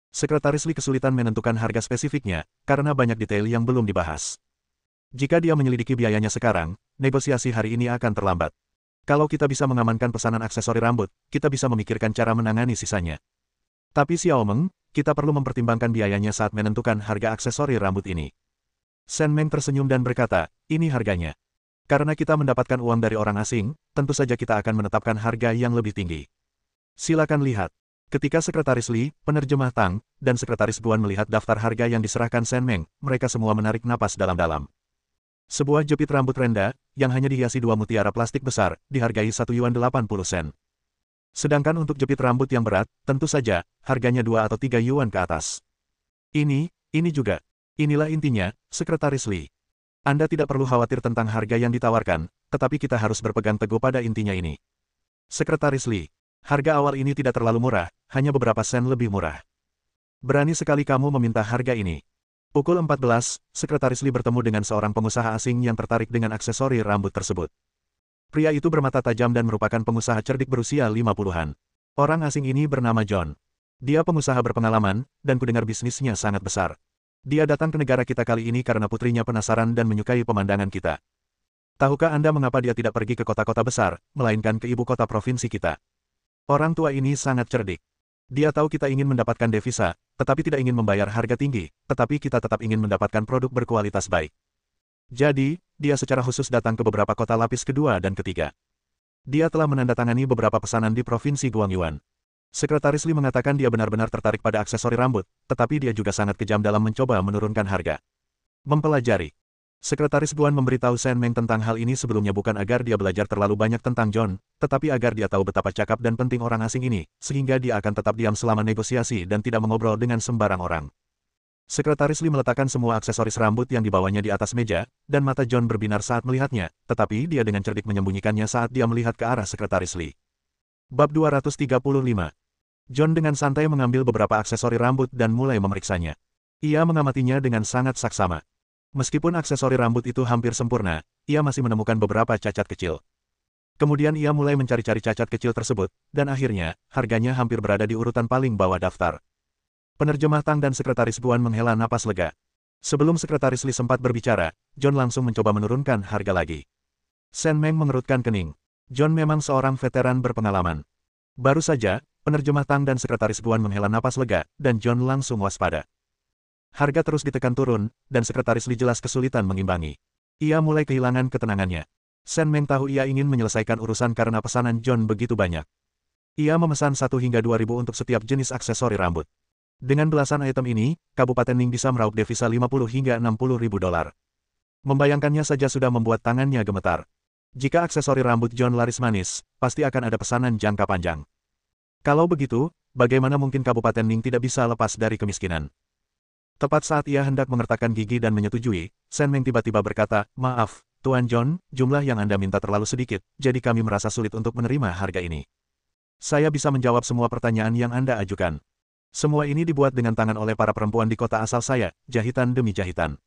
Sekretaris Li kesulitan menentukan harga spesifiknya, karena banyak detail yang belum dibahas. Jika dia menyelidiki biayanya sekarang, negosiasi hari ini akan terlambat. Kalau kita bisa mengamankan pesanan aksesori rambut, kita bisa memikirkan cara menangani sisanya. Tapi Xiao Meng, kita perlu mempertimbangkan biayanya saat menentukan harga aksesori rambut ini. Shen Meng tersenyum dan berkata, ini harganya. Karena kita mendapatkan uang dari orang asing, tentu saja kita akan menetapkan harga yang lebih tinggi. Silakan lihat. Ketika Sekretaris Li, penerjemah Tang, dan Sekretaris Guan melihat daftar harga yang diserahkan Shen Meng, mereka semua menarik napas dalam-dalam. Sebuah jepit rambut renda, yang hanya dihiasi 2 mutiara plastik besar, dihargai 1 yuan 80 sen. Sedangkan untuk jepit rambut yang berat, tentu saja, harganya 2 atau 3 yuan ke atas. Ini juga. Inilah intinya, Sekretaris Li. Anda tidak perlu khawatir tentang harga yang ditawarkan, tetapi kita harus berpegang teguh pada intinya ini. Sekretaris Li, harga awal ini tidak terlalu murah, hanya beberapa sen lebih murah. Berani sekali kamu meminta harga ini. Pukul 14, Sekretaris Li bertemu dengan seorang pengusaha asing yang tertarik dengan aksesori rambut tersebut. Pria itu bermata tajam dan merupakan pengusaha cerdik berusia 50-an. Orang asing ini bernama John. Dia pengusaha berpengalaman, dan kudengar bisnisnya sangat besar. Dia datang ke negara kita kali ini karena putrinya penasaran dan menyukai pemandangan kita. Tahukah Anda mengapa dia tidak pergi ke kota-kota besar, melainkan ke ibu kota provinsi kita? Orang tua ini sangat cerdik. Dia tahu kita ingin mendapatkan devisa, tetapi tidak ingin membayar harga tinggi, tetapi kita tetap ingin mendapatkan produk berkualitas baik. Jadi, dia secara khusus datang ke beberapa kota lapis kedua dan ketiga. Dia telah menandatangani beberapa pesanan di Provinsi Guangyuan. Sekretaris Li mengatakan dia benar-benar tertarik pada aksesori rambut, tetapi dia juga sangat kejam dalam mencoba menurunkan harga. Mempelajari. Sekretaris Guan memberitahu Shen Meng tentang hal ini sebelumnya bukan agar dia belajar terlalu banyak tentang John, tetapi agar dia tahu betapa cakap dan penting orang asing ini, sehingga dia akan tetap diam selama negosiasi dan tidak mengobrol dengan sembarang orang. Sekretaris Li meletakkan semua aksesoris rambut yang dibawanya di atas meja, dan mata John berbinar saat melihatnya, tetapi dia dengan cerdik menyembunyikannya saat dia melihat ke arah Sekretaris Li. Bab 235. John dengan santai mengambil beberapa aksesori rambut dan mulai memeriksanya. Ia mengamatinya dengan sangat saksama. Meskipun aksesori rambut itu hampir sempurna, ia masih menemukan beberapa cacat kecil. Kemudian ia mulai mencari-cari cacat kecil tersebut, dan akhirnya, harganya hampir berada di urutan paling bawah daftar. Penerjemah Tang dan Sekretaris Guan menghela napas lega. Sebelum Sekretaris Li sempat berbicara, John langsung mencoba menurunkan harga lagi. Shen Meng mengerutkan kening. John memang seorang veteran berpengalaman. Baru saja, penerjemah Tang dan Sekretaris Guan menghela napas lega, dan John langsung waspada. Harga terus ditekan turun, dan Sekretaris Li jelas kesulitan mengimbangi. Ia mulai kehilangan ketenangannya. Shen Meng tahu ia ingin menyelesaikan urusan karena pesanan John begitu banyak. Ia memesan 1 hingga 2.000 untuk setiap jenis aksesori rambut. Dengan belasan item ini, Kabupaten Ning bisa meraup devisa 50 hingga 60 ribu dolar. Membayangkannya saja sudah membuat tangannya gemetar. Jika aksesori rambut John laris manis, pasti akan ada pesanan jangka panjang. Kalau begitu, bagaimana mungkin Kabupaten Ning tidak bisa lepas dari kemiskinan? Tepat saat ia hendak mengertakkan gigi dan menyetujui, Shen Meng tiba-tiba berkata, "Maaf, Tuan John, jumlah yang Anda minta terlalu sedikit, jadi kami merasa sulit untuk menerima harga ini. Saya bisa menjawab semua pertanyaan yang Anda ajukan. Semua ini dibuat dengan tangan oleh para perempuan di kota asal saya, jahitan demi jahitan.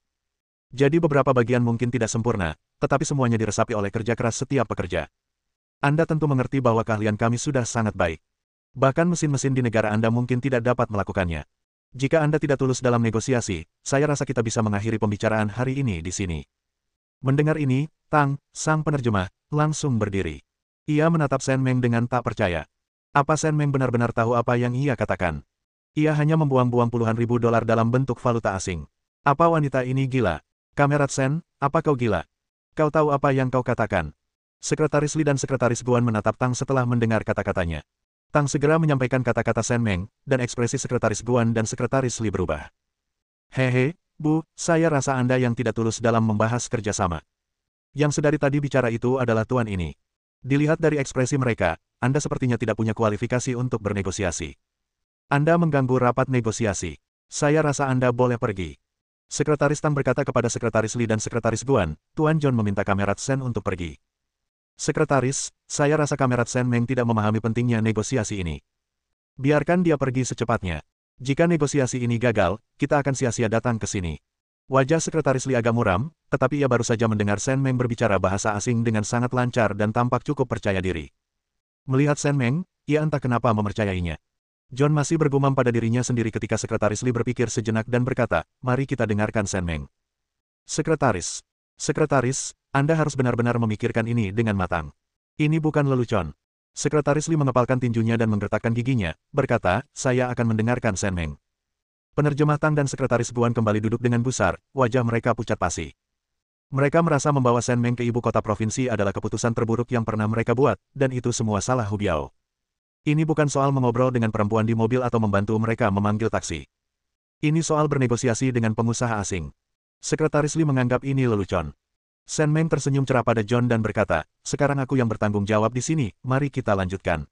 Jadi beberapa bagian mungkin tidak sempurna, tetapi semuanya diresapi oleh kerja keras setiap pekerja. Anda tentu mengerti bahwa keahlian kami sudah sangat baik. Bahkan mesin-mesin di negara Anda mungkin tidak dapat melakukannya. Jika Anda tidak tulus dalam negosiasi, saya rasa kita bisa mengakhiri pembicaraan hari ini di sini." Mendengar ini, Tang, sang penerjemah, langsung berdiri. Ia menatap Shen Meng dengan tak percaya. Apa Shen Meng benar-benar tahu apa yang ia katakan? Ia hanya membuang-buang puluhan ribu dolar dalam bentuk valuta asing. Apa wanita ini gila? Kamerat Shen, apa kau gila? Kau tahu apa yang kau katakan? Sekretaris Li dan Sekretaris Guan menatap Tang setelah mendengar kata-katanya. Tang segera menyampaikan kata-kata Shen Meng, dan ekspresi Sekretaris Guan dan Sekretaris Li berubah. "Hehe, Bu, saya rasa Anda yang tidak tulus dalam membahas kerjasama. Yang sedari tadi bicara itu adalah tuan ini. Dilihat dari ekspresi mereka, Anda sepertinya tidak punya kualifikasi untuk bernegosiasi. Anda mengganggu rapat negosiasi. Saya rasa Anda boleh pergi." Sekretaris Tang berkata kepada Sekretaris Li dan Sekretaris Guan, "Tuan John meminta Kamerat Shen untuk pergi." "Sekretaris, saya rasa Kamerat Shen Meng tidak memahami pentingnya negosiasi ini. Biarkan dia pergi secepatnya. Jika negosiasi ini gagal, kita akan sia-sia datang ke sini." Wajah Sekretaris Li agak muram, tetapi ia baru saja mendengar Shen Meng berbicara bahasa asing dengan sangat lancar dan tampak cukup percaya diri. Melihat Shen Meng, ia entah kenapa mempercayainya. John masih bergumam pada dirinya sendiri ketika Sekretaris Li berpikir sejenak dan berkata, "Mari kita dengarkan Shen Meng." "Sekretaris. Sekretaris, Anda harus benar-benar memikirkan ini dengan matang. Ini bukan lelucon." Sekretaris Li mengepalkan tinjunya dan menggertakkan giginya, berkata, "Saya akan mendengarkan Shen Meng." Penerjemah Tang dan Sekretaris Guan kembali duduk dengan gusar, wajah mereka pucat pasi. Mereka merasa membawa Shen Meng ke ibu kota provinsi adalah keputusan terburuk yang pernah mereka buat, dan itu semua salah Hu Biao. Ini bukan soal mengobrol dengan perempuan di mobil atau membantu mereka memanggil taksi. Ini soal bernegosiasi dengan pengusaha asing. Sekretaris Li menganggap ini lelucon. Shen Meng tersenyum cerah pada John dan berkata, "Sekarang aku yang bertanggung jawab di sini, mari kita lanjutkan."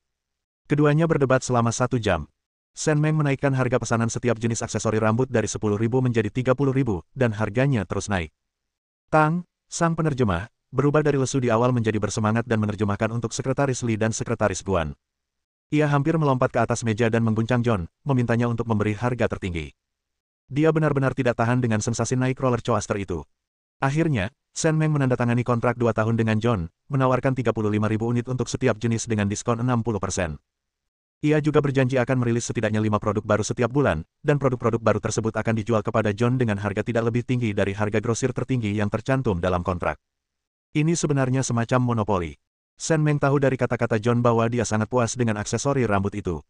Keduanya berdebat selama 1 jam. Shen Meng menaikkan harga pesanan setiap jenis aksesori rambut dari 10.000 menjadi 30.000, dan harganya terus naik. Tang, sang penerjemah, berubah dari lesu di awal menjadi bersemangat dan menerjemahkan untuk Sekretaris Li dan Sekretaris Guan. Ia hampir melompat ke atas meja dan mengguncang John, memintanya untuk memberi harga tertinggi. Dia benar-benar tidak tahan dengan sensasi naik roller coaster itu. Akhirnya, Shen Meng menandatangani kontrak 2 tahun dengan John, menawarkan 35.000 unit untuk setiap jenis dengan diskon 60%. Ia juga berjanji akan merilis setidaknya 5 produk baru setiap bulan, dan produk-produk baru tersebut akan dijual kepada John dengan harga tidak lebih tinggi dari harga grosir tertinggi yang tercantum dalam kontrak. Ini sebenarnya semacam monopoli. Shen Meng tahu dari kata-kata John bahwa dia sangat puas dengan aksesori rambut itu.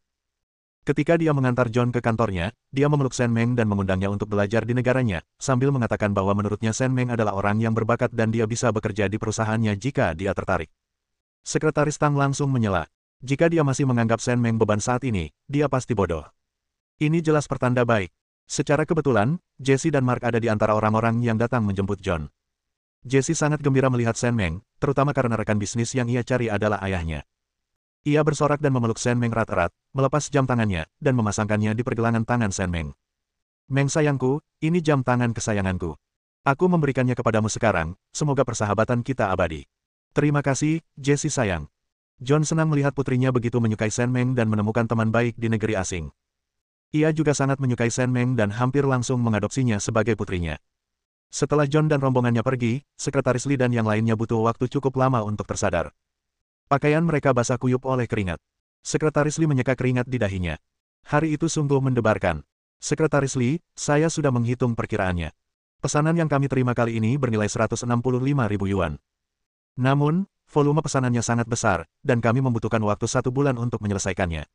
Ketika dia mengantar John ke kantornya, dia memeluk Shen Meng dan mengundangnya untuk belajar di negaranya, sambil mengatakan bahwa menurutnya Shen Meng adalah orang yang berbakat dan dia bisa bekerja di perusahaannya jika dia tertarik. Sekretaris Tang langsung menyela. Jika dia masih menganggap Shen Meng beban saat ini, dia pasti bodoh. Ini jelas pertanda baik. Secara kebetulan, Jesse dan Mark ada di antara orang-orang yang datang menjemput John. Jesse sangat gembira melihat Shen Meng, terutama karena rekan bisnis yang ia cari adalah ayahnya. Ia bersorak dan memeluk Shen Meng erat-erat, melepas jam tangannya, dan memasangkannya di pergelangan tangan Shen Meng. "Meng sayangku, ini jam tangan kesayanganku. Aku memberikannya kepadamu sekarang, semoga persahabatan kita abadi." "Terima kasih, Jesse sayang." John senang melihat putrinya begitu menyukai Shen Meng dan menemukan teman baik di negeri asing. Ia juga sangat menyukai Shen Meng dan hampir langsung mengadopsinya sebagai putrinya. Setelah John dan rombongannya pergi, Sekretaris Li dan yang lainnya butuh waktu cukup lama untuk tersadar. Pakaian mereka basah kuyup oleh keringat. Sekretaris Li menyeka keringat di dahinya. Hari itu sungguh mendebarkan. "Sekretaris Li, saya sudah menghitung perkiraannya. Pesanan yang kami terima kali ini bernilai 165.000 yuan. Namun, volume pesanannya sangat besar, dan kami membutuhkan waktu 1 bulan untuk menyelesaikannya.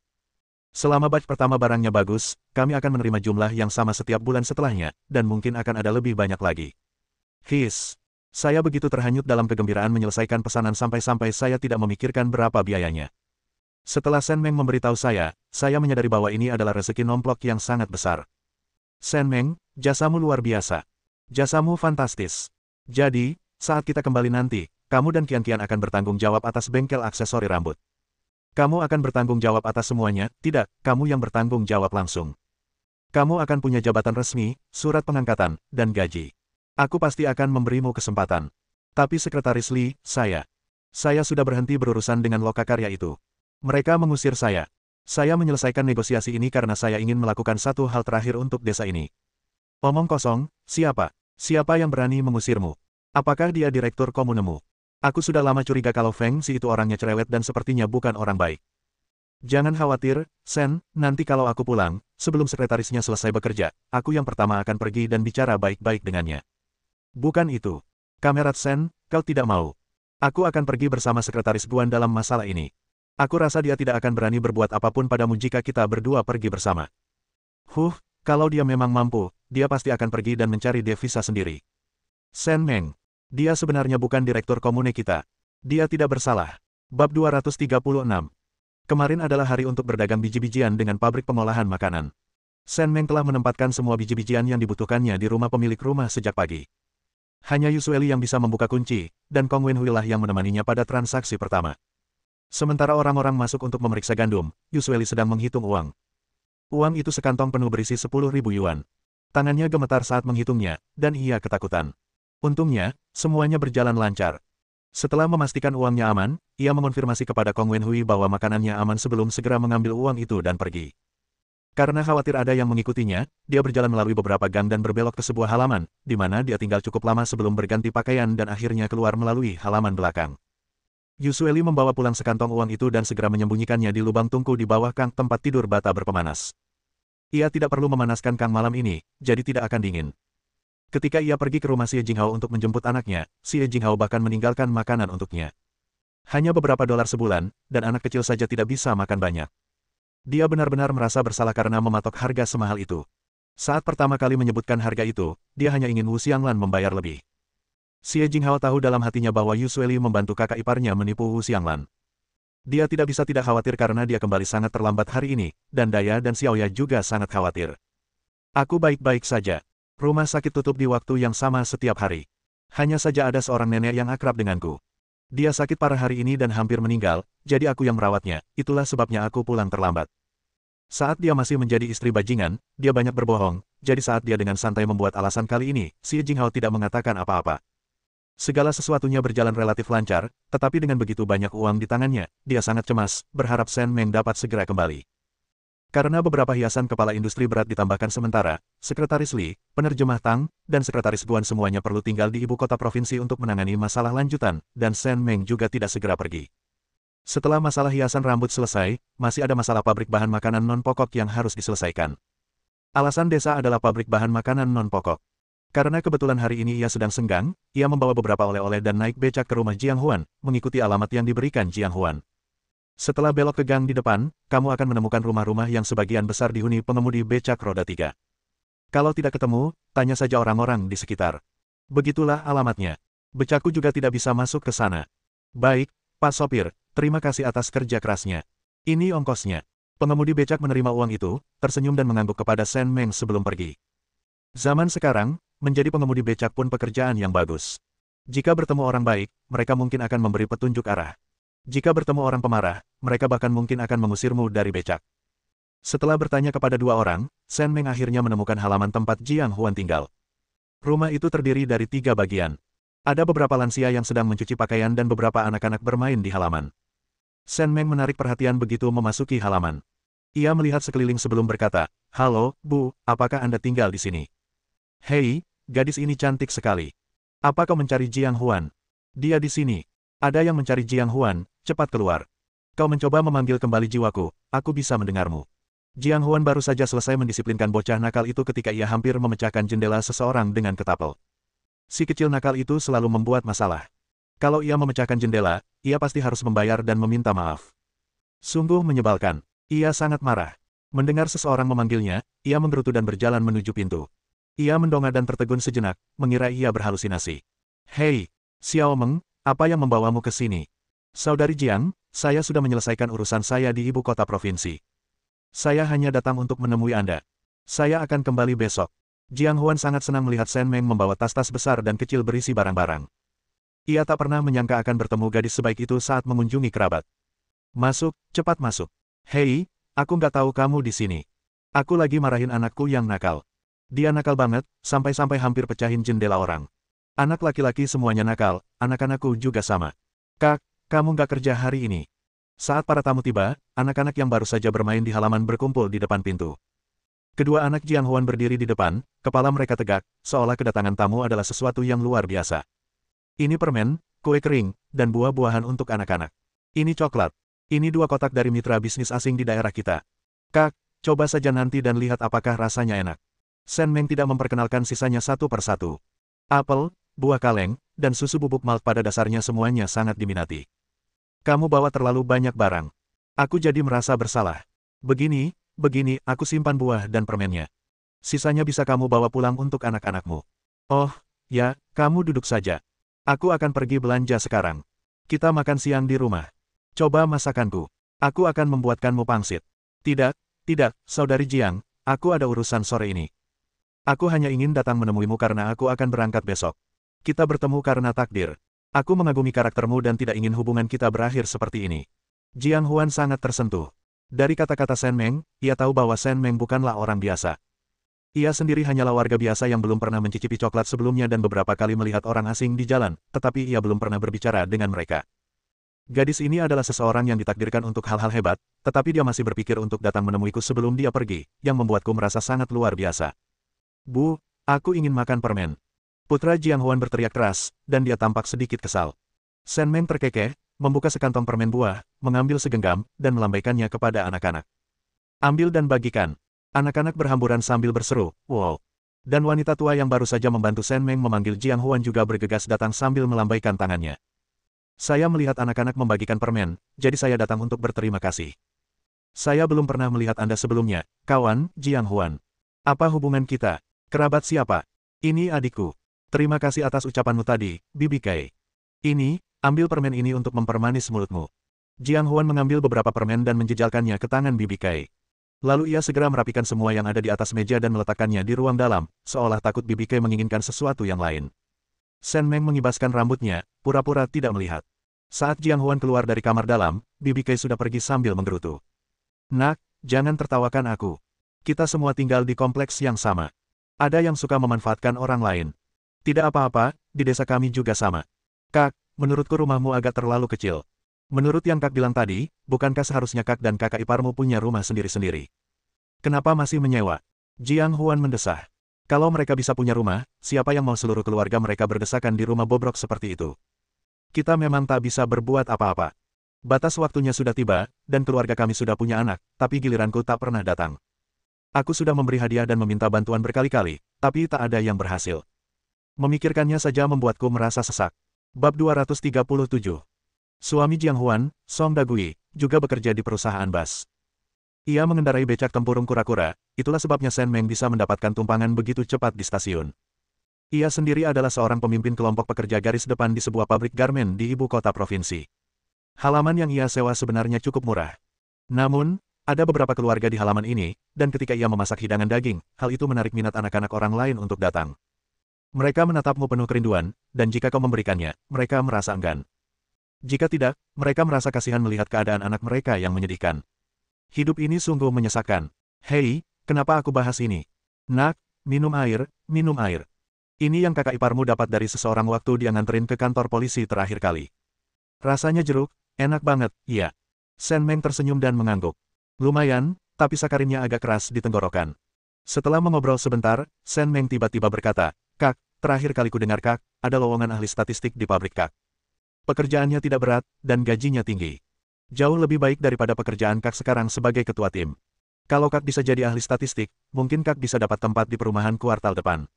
Selama batch pertama barangnya bagus, kami akan menerima jumlah yang sama setiap bulan setelahnya, dan mungkin akan ada lebih banyak lagi." "His." Saya begitu terhanyut dalam kegembiraan menyelesaikan pesanan sampai-sampai saya tidak memikirkan berapa biayanya. Setelah Shen Meng memberitahu saya menyadari bahwa ini adalah rezeki nomplok yang sangat besar. Shen Meng, jasamu luar biasa. Jasamu fantastis. Jadi, saat kita kembali nanti, kamu dan Qian akan bertanggung jawab atas bengkel aksesori rambut. Kamu akan bertanggung jawab atas semuanya, tidak, kamu yang bertanggung jawab langsung. Kamu akan punya jabatan resmi, surat pengangkatan, dan gaji. Aku pasti akan memberimu kesempatan. Tapi Sekretaris Li, saya sudah berhenti berurusan dengan lokakarya itu. Mereka mengusir saya. Saya menyelesaikan negosiasi ini karena saya ingin melakukan satu hal terakhir untuk desa ini. Omong kosong, siapa? Siapa yang berani mengusirmu? Apakah dia direktur komunemu? Aku sudah lama curiga kalau Feng Xi itu orangnya cerewet dan sepertinya bukan orang baik. Jangan khawatir, Shen, nanti kalau aku pulang, sebelum sekretarisnya selesai bekerja, aku yang pertama akan pergi dan bicara baik-baik dengannya. Bukan itu. Kamerat Shen, kau tidak mau. Aku akan pergi bersama sekretaris Guan dalam masalah ini. Aku rasa dia tidak akan berani berbuat apapun padamu jika kita berdua pergi bersama. Kalau dia memang mampu, dia pasti akan pergi dan mencari devisa sendiri. Shen Meng. Dia sebenarnya bukan direktur komune kita. Dia tidak bersalah. Bab 236. Kemarin adalah hari untuk berdagang biji-bijian dengan pabrik pengolahan makanan. Shen Meng telah menempatkan semua biji-bijian yang dibutuhkannya di rumah pemilik rumah sejak pagi. Hanya Yusueli yang bisa membuka kunci, dan Kong Wenhui lah yang menemaninya pada transaksi pertama. Sementara orang-orang masuk untuk memeriksa gandum, Yusueli sedang menghitung uang. Uang itu sekantong penuh berisi 10.000 yuan. Tangannya gemetar saat menghitungnya, dan ia ketakutan. Untungnya, semuanya berjalan lancar. Setelah memastikan uangnya aman, ia mengonfirmasi kepada Kong Wenhui bahwa makanannya aman sebelum segera mengambil uang itu dan pergi. Karena khawatir ada yang mengikutinya, dia berjalan melalui beberapa gang dan berbelok ke sebuah halaman, di mana dia tinggal cukup lama sebelum berganti pakaian dan akhirnya keluar melalui halaman belakang. Yusueli membawa pulang sekantong uang itu dan segera menyembunyikannya di lubang tungku di bawah kang tempat tidur bata berpemanas. Ia tidak perlu memanaskan kang malam ini, jadi tidak akan dingin. Ketika ia pergi ke rumah Xie Jinghao untuk menjemput anaknya, Xie Jinghao bahkan meninggalkan makanan untuknya. Hanya beberapa dolar sebulan, dan anak kecil saja tidak bisa makan banyak. Dia benar-benar merasa bersalah karena mematok harga semahal itu. Saat pertama kali menyebutkan harga itu, dia hanya ingin Wu Xianglan membayar lebih. Xie Jinghao tahu dalam hatinya bahwa Yusueli membantu kakak iparnya menipu Wu Xianglan. Dia tidak bisa tidak khawatir karena dia kembali sangat terlambat hari ini, dan Daya dan Xiaoya juga sangat khawatir. Aku baik-baik saja. Rumah sakit tutup di waktu yang sama setiap hari. Hanya saja ada seorang nenek yang akrab denganku. Dia sakit parah hari ini dan hampir meninggal, jadi aku yang merawatnya, itulah sebabnya aku pulang terlambat. Saat dia masih menjadi istri bajingan, dia banyak berbohong, jadi saat dia dengan santai membuat alasan kali ini, Xie Jinghao tidak mengatakan apa-apa. Segala sesuatunya berjalan relatif lancar, tetapi dengan begitu banyak uang di tangannya, dia sangat cemas, berharap Shen Meng dapat segera kembali. Karena beberapa hiasan kepala industri berat ditambahkan sementara, Sekretaris Li, penerjemah Tang, dan Sekretaris Guan semuanya perlu tinggal di ibu kota provinsi untuk menangani masalah lanjutan, dan Shen Meng juga tidak segera pergi. Setelah masalah hiasan rambut selesai, masih ada masalah pabrik bahan makanan non-pokok yang harus diselesaikan. Alasan desa adalah pabrik bahan makanan non-pokok. Karena kebetulan hari ini ia sedang senggang, ia membawa beberapa oleh-oleh dan naik becak ke rumah Jiang Huan, mengikuti alamat yang diberikan Jiang Huan. Setelah belok ke gang di depan, kamu akan menemukan rumah-rumah yang sebagian besar dihuni pengemudi becak roda 3. Kalau tidak ketemu, tanya saja orang-orang di sekitar. Begitulah alamatnya. Becakku juga tidak bisa masuk ke sana. Baik, Pak Sopir, terima kasih atas kerja kerasnya. Ini ongkosnya. Pengemudi becak menerima uang itu, tersenyum dan mengangguk kepada Shen Meng sebelum pergi. Zaman sekarang, menjadi pengemudi becak pun pekerjaan yang bagus. Jika bertemu orang baik, mereka mungkin akan memberi petunjuk arah. Jika bertemu orang pemarah, mereka bahkan mungkin akan mengusirmu dari becak. Setelah bertanya kepada dua orang, Shen Meng akhirnya menemukan halaman tempat Jiang Huan tinggal. Rumah itu terdiri dari 3 bagian. Ada beberapa lansia yang sedang mencuci pakaian dan beberapa anak-anak bermain di halaman. Shen Meng menarik perhatian begitu memasuki halaman. Ia melihat sekeliling sebelum berkata, "Halo, Bu, apakah Anda tinggal di sini?" "Hei, gadis ini cantik sekali. Apa kau mencari Jiang Huan?" "Dia di sini." "Ada yang mencari Jiang Huan, cepat keluar. Kau mencoba memanggil kembali jiwaku, aku bisa mendengarmu." Jiang Huan baru saja selesai mendisiplinkan bocah nakal itu ketika ia hampir memecahkan jendela seseorang dengan ketapel. Si kecil nakal itu selalu membuat masalah. Kalau ia memecahkan jendela, ia pasti harus membayar dan meminta maaf. Sungguh menyebalkan. Ia sangat marah. Mendengar seseorang memanggilnya, ia menggerutu dan berjalan menuju pintu. Ia mendongak dan tertegun sejenak, mengira ia berhalusinasi. "Hei, Xiao Meng, apa yang membawamu ke sini?" "Saudari Jiang, saya sudah menyelesaikan urusan saya di ibu kota provinsi. Saya hanya datang untuk menemui Anda. Saya akan kembali besok. Jiang Huan sangat senang melihat Shen Meng membawa tas-tas besar dan kecil berisi barang-barang. Ia tak pernah menyangka akan bertemu gadis sebaik itu saat mengunjungi kerabat. Masuk, cepat masuk. Hei, aku nggak tahu kamu di sini. Aku lagi marahin anakku yang nakal. Dia nakal banget, sampai-sampai hampir pecahin jendela orang. Anak laki-laki semuanya nakal, anak-anakku juga sama. Kak, kamu nggak kerja hari ini. Saat para tamu tiba, anak-anak yang baru saja bermain di halaman berkumpul di depan pintu. Kedua anak Jiang Huan berdiri di depan, kepala mereka tegak, seolah kedatangan tamu adalah sesuatu yang luar biasa. Ini permen, kue kering, dan buah-buahan untuk anak-anak. Ini coklat. Ini 2 kotak dari mitra bisnis asing di daerah kita. Kak, coba saja nanti dan lihat apakah rasanya enak. Shen Meng tidak memperkenalkan sisanya satu persatu. Apel, buah kaleng, dan susu bubuk malt pada dasarnya semuanya sangat diminati. Kamu bawa terlalu banyak barang. Aku jadi merasa bersalah. Begini, aku simpan buah dan permennya. Sisanya bisa kamu bawa pulang untuk anak-anakmu. Oh, ya, kamu duduk saja. Aku akan pergi belanja sekarang. Kita makan siang di rumah. Coba masakanku. Aku akan membuatkanmu pangsit. Tidak, saudari Jiang, aku ada urusan sore ini. Aku hanya ingin datang menemuimu karena aku akan berangkat besok. Kita bertemu karena takdir. Aku mengagumi karaktermu dan tidak ingin hubungan kita berakhir seperti ini. Jiang Huan sangat tersentuh. Dari kata-kata Shen Meng, ia tahu bahwa Shen Meng bukanlah orang biasa. Ia sendiri hanyalah warga biasa yang belum pernah mencicipi coklat sebelumnya dan beberapa kali melihat orang asing di jalan, tetapi ia belum pernah berbicara dengan mereka. Gadis ini adalah seseorang yang ditakdirkan untuk hal-hal hebat, tetapi dia masih berpikir untuk datang menemuiku sebelum dia pergi, yang membuatku merasa sangat luar biasa. Bu, aku ingin makan permen. Putra Jiang Huan berteriak keras, dan dia tampak sedikit kesal. Shen Meng terkekeh, membuka sekantong permen buah, mengambil segenggam, dan melambaikannya kepada anak-anak. Ambil dan bagikan. Anak-anak berhamburan sambil berseru, wow. Dan wanita tua yang baru saja membantu Shen Meng memanggil Jiang Huan juga bergegas datang sambil melambaikan tangannya. Saya melihat anak-anak membagikan permen, jadi saya datang untuk berterima kasih. Saya belum pernah melihat Anda sebelumnya, kawan, Jiang Huan. Apa hubungan kita? Kerabat siapa? Ini adikku. Terima kasih atas ucapanmu tadi, Bibi Kai. Ini, ambil permen ini untuk mempermanis mulutmu. Jiang Huan mengambil beberapa permen dan menjejalkannya ke tangan Bibi Kai. Lalu ia segera merapikan semua yang ada di atas meja dan meletakkannya di ruang dalam, seolah takut Bibi Kai menginginkan sesuatu yang lain. Shen Meng mengibaskan rambutnya, pura-pura tidak melihat. Saat Jiang Huan keluar dari kamar dalam, Bibi Kai sudah pergi sambil menggerutu. Nak, jangan tertawakan aku. Kita semua tinggal di kompleks yang sama. Ada yang suka memanfaatkan orang lain. Tidak apa-apa, di desa kami juga sama. Kak, menurutku rumahmu agak terlalu kecil. Menurut yang Kak bilang tadi, bukankah seharusnya Kak dan kakak iparmu punya rumah sendiri-sendiri? Kenapa masih menyewa? Jiang Huan mendesah. Kalau mereka bisa punya rumah, siapa yang mau seluruh keluarga mereka berdesakan di rumah bobrok seperti itu? Kita memang tak bisa berbuat apa-apa. Batas waktunya sudah tiba, dan keluarga kami sudah punya anak, tapi giliranku tak pernah datang. Aku sudah memberi hadiah dan meminta bantuan berkali-kali, tapi tak ada yang berhasil. Memikirkannya saja membuatku merasa sesak. Bab 237. Suami Jiang Huan, Song Dagui, juga bekerja di perusahaan bas. Ia mengendarai becak tempurung kura-kura, itulah sebabnya Shen Meng bisa mendapatkan tumpangan begitu cepat di stasiun. Ia sendiri adalah seorang pemimpin kelompok pekerja garis depan di sebuah pabrik garmen di ibu kota provinsi. Halaman yang ia sewa sebenarnya cukup murah. Namun, ada beberapa keluarga di halaman ini, dan ketika ia memasak hidangan daging, hal itu menarik minat anak-anak orang lain untuk datang. Mereka menatapmu penuh kerinduan, dan jika kau memberikannya, mereka merasa enggan. Jika tidak, mereka merasa kasihan melihat keadaan anak mereka yang menyedihkan. Hidup ini sungguh menyesakkan. Hei, kenapa aku bahas ini? Nak, minum air, minum air. Ini yang kakak iparmu dapat dari seseorang waktu dia nganterin ke kantor polisi terakhir kali. Rasanya jeruk, enak banget, iya. Shen Meng tersenyum dan mengangguk. Lumayan, tapi sakarinnya agak keras di tenggorokan. Setelah mengobrol sebentar, Shen Meng tiba-tiba berkata, Kak, terakhir kali ku dengar Kak, ada lowongan ahli statistik di pabrik Kak. Pekerjaannya tidak berat, dan gajinya tinggi. Jauh lebih baik daripada pekerjaan Kak sekarang sebagai ketua tim. Kalau Kak bisa jadi ahli statistik, mungkin Kak bisa dapat tempat di perumahan kuartal depan.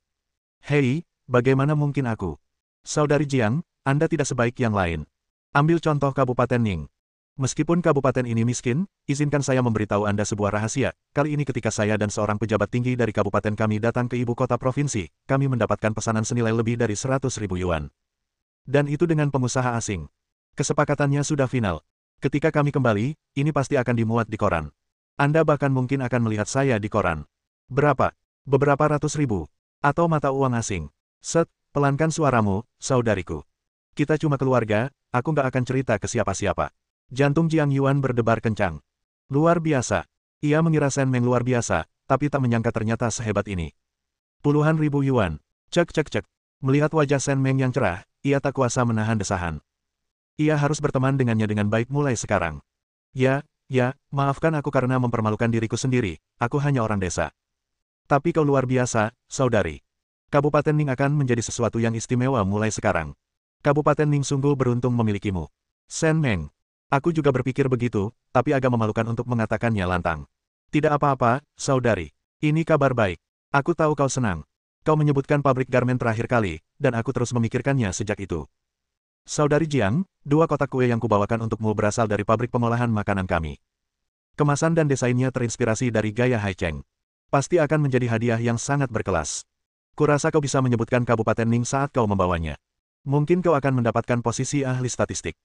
Hei, bagaimana mungkin aku? Saudari Jiang, Anda tidak sebaik yang lain. Ambil contoh Kabupaten Ning. Meskipun kabupaten ini miskin, izinkan saya memberitahu Anda sebuah rahasia. Kali ini ketika saya dan seorang pejabat tinggi dari kabupaten kami datang ke ibu kota provinsi, kami mendapatkan pesanan senilai lebih dari 100.000 yuan. Dan itu dengan pengusaha asing. Kesepakatannya sudah final. Ketika kami kembali, ini pasti akan dimuat di koran. Anda bahkan mungkin akan melihat saya di koran. Berapa? Beberapa ratus ribu. Atau mata uang asing. Set, pelankan suaramu, saudariku. Kita cuma keluarga, aku nggak akan cerita ke siapa-siapa. Jantung Jiang Yuan berdebar kencang. Luar biasa. Ia mengira Shen Meng luar biasa, tapi tak menyangka ternyata sehebat ini. Puluhan ribu yuan. Cek cek cek. Melihat wajah Shen Meng yang cerah, ia tak kuasa menahan desahan. Ia harus berteman dengannya dengan baik mulai sekarang. Ya, maafkan aku karena mempermalukan diriku sendiri, aku hanya orang desa. Tapi kau luar biasa, saudari. Kabupaten Ning akan menjadi sesuatu yang istimewa mulai sekarang. Kabupaten Ning sungguh beruntung memilikimu. Shen Meng. Aku juga berpikir begitu, tapi agak memalukan untuk mengatakannya lantang. Tidak apa-apa, saudari. Ini kabar baik. Aku tahu kau senang. Kau menyebutkan pabrik garmen terakhir kali, dan aku terus memikirkannya sejak itu. Saudari Jiang, 2 kotak kue yang kubawakan untukmu berasal dari pabrik pengolahan makanan kami. Kemasan dan desainnya terinspirasi dari gaya Hai Cheng. Pasti akan menjadi hadiah yang sangat berkelas. Kurasa kau bisa menyebutkan Kabupaten Ning saat kau membawanya. Mungkin kau akan mendapatkan posisi ahli statistik.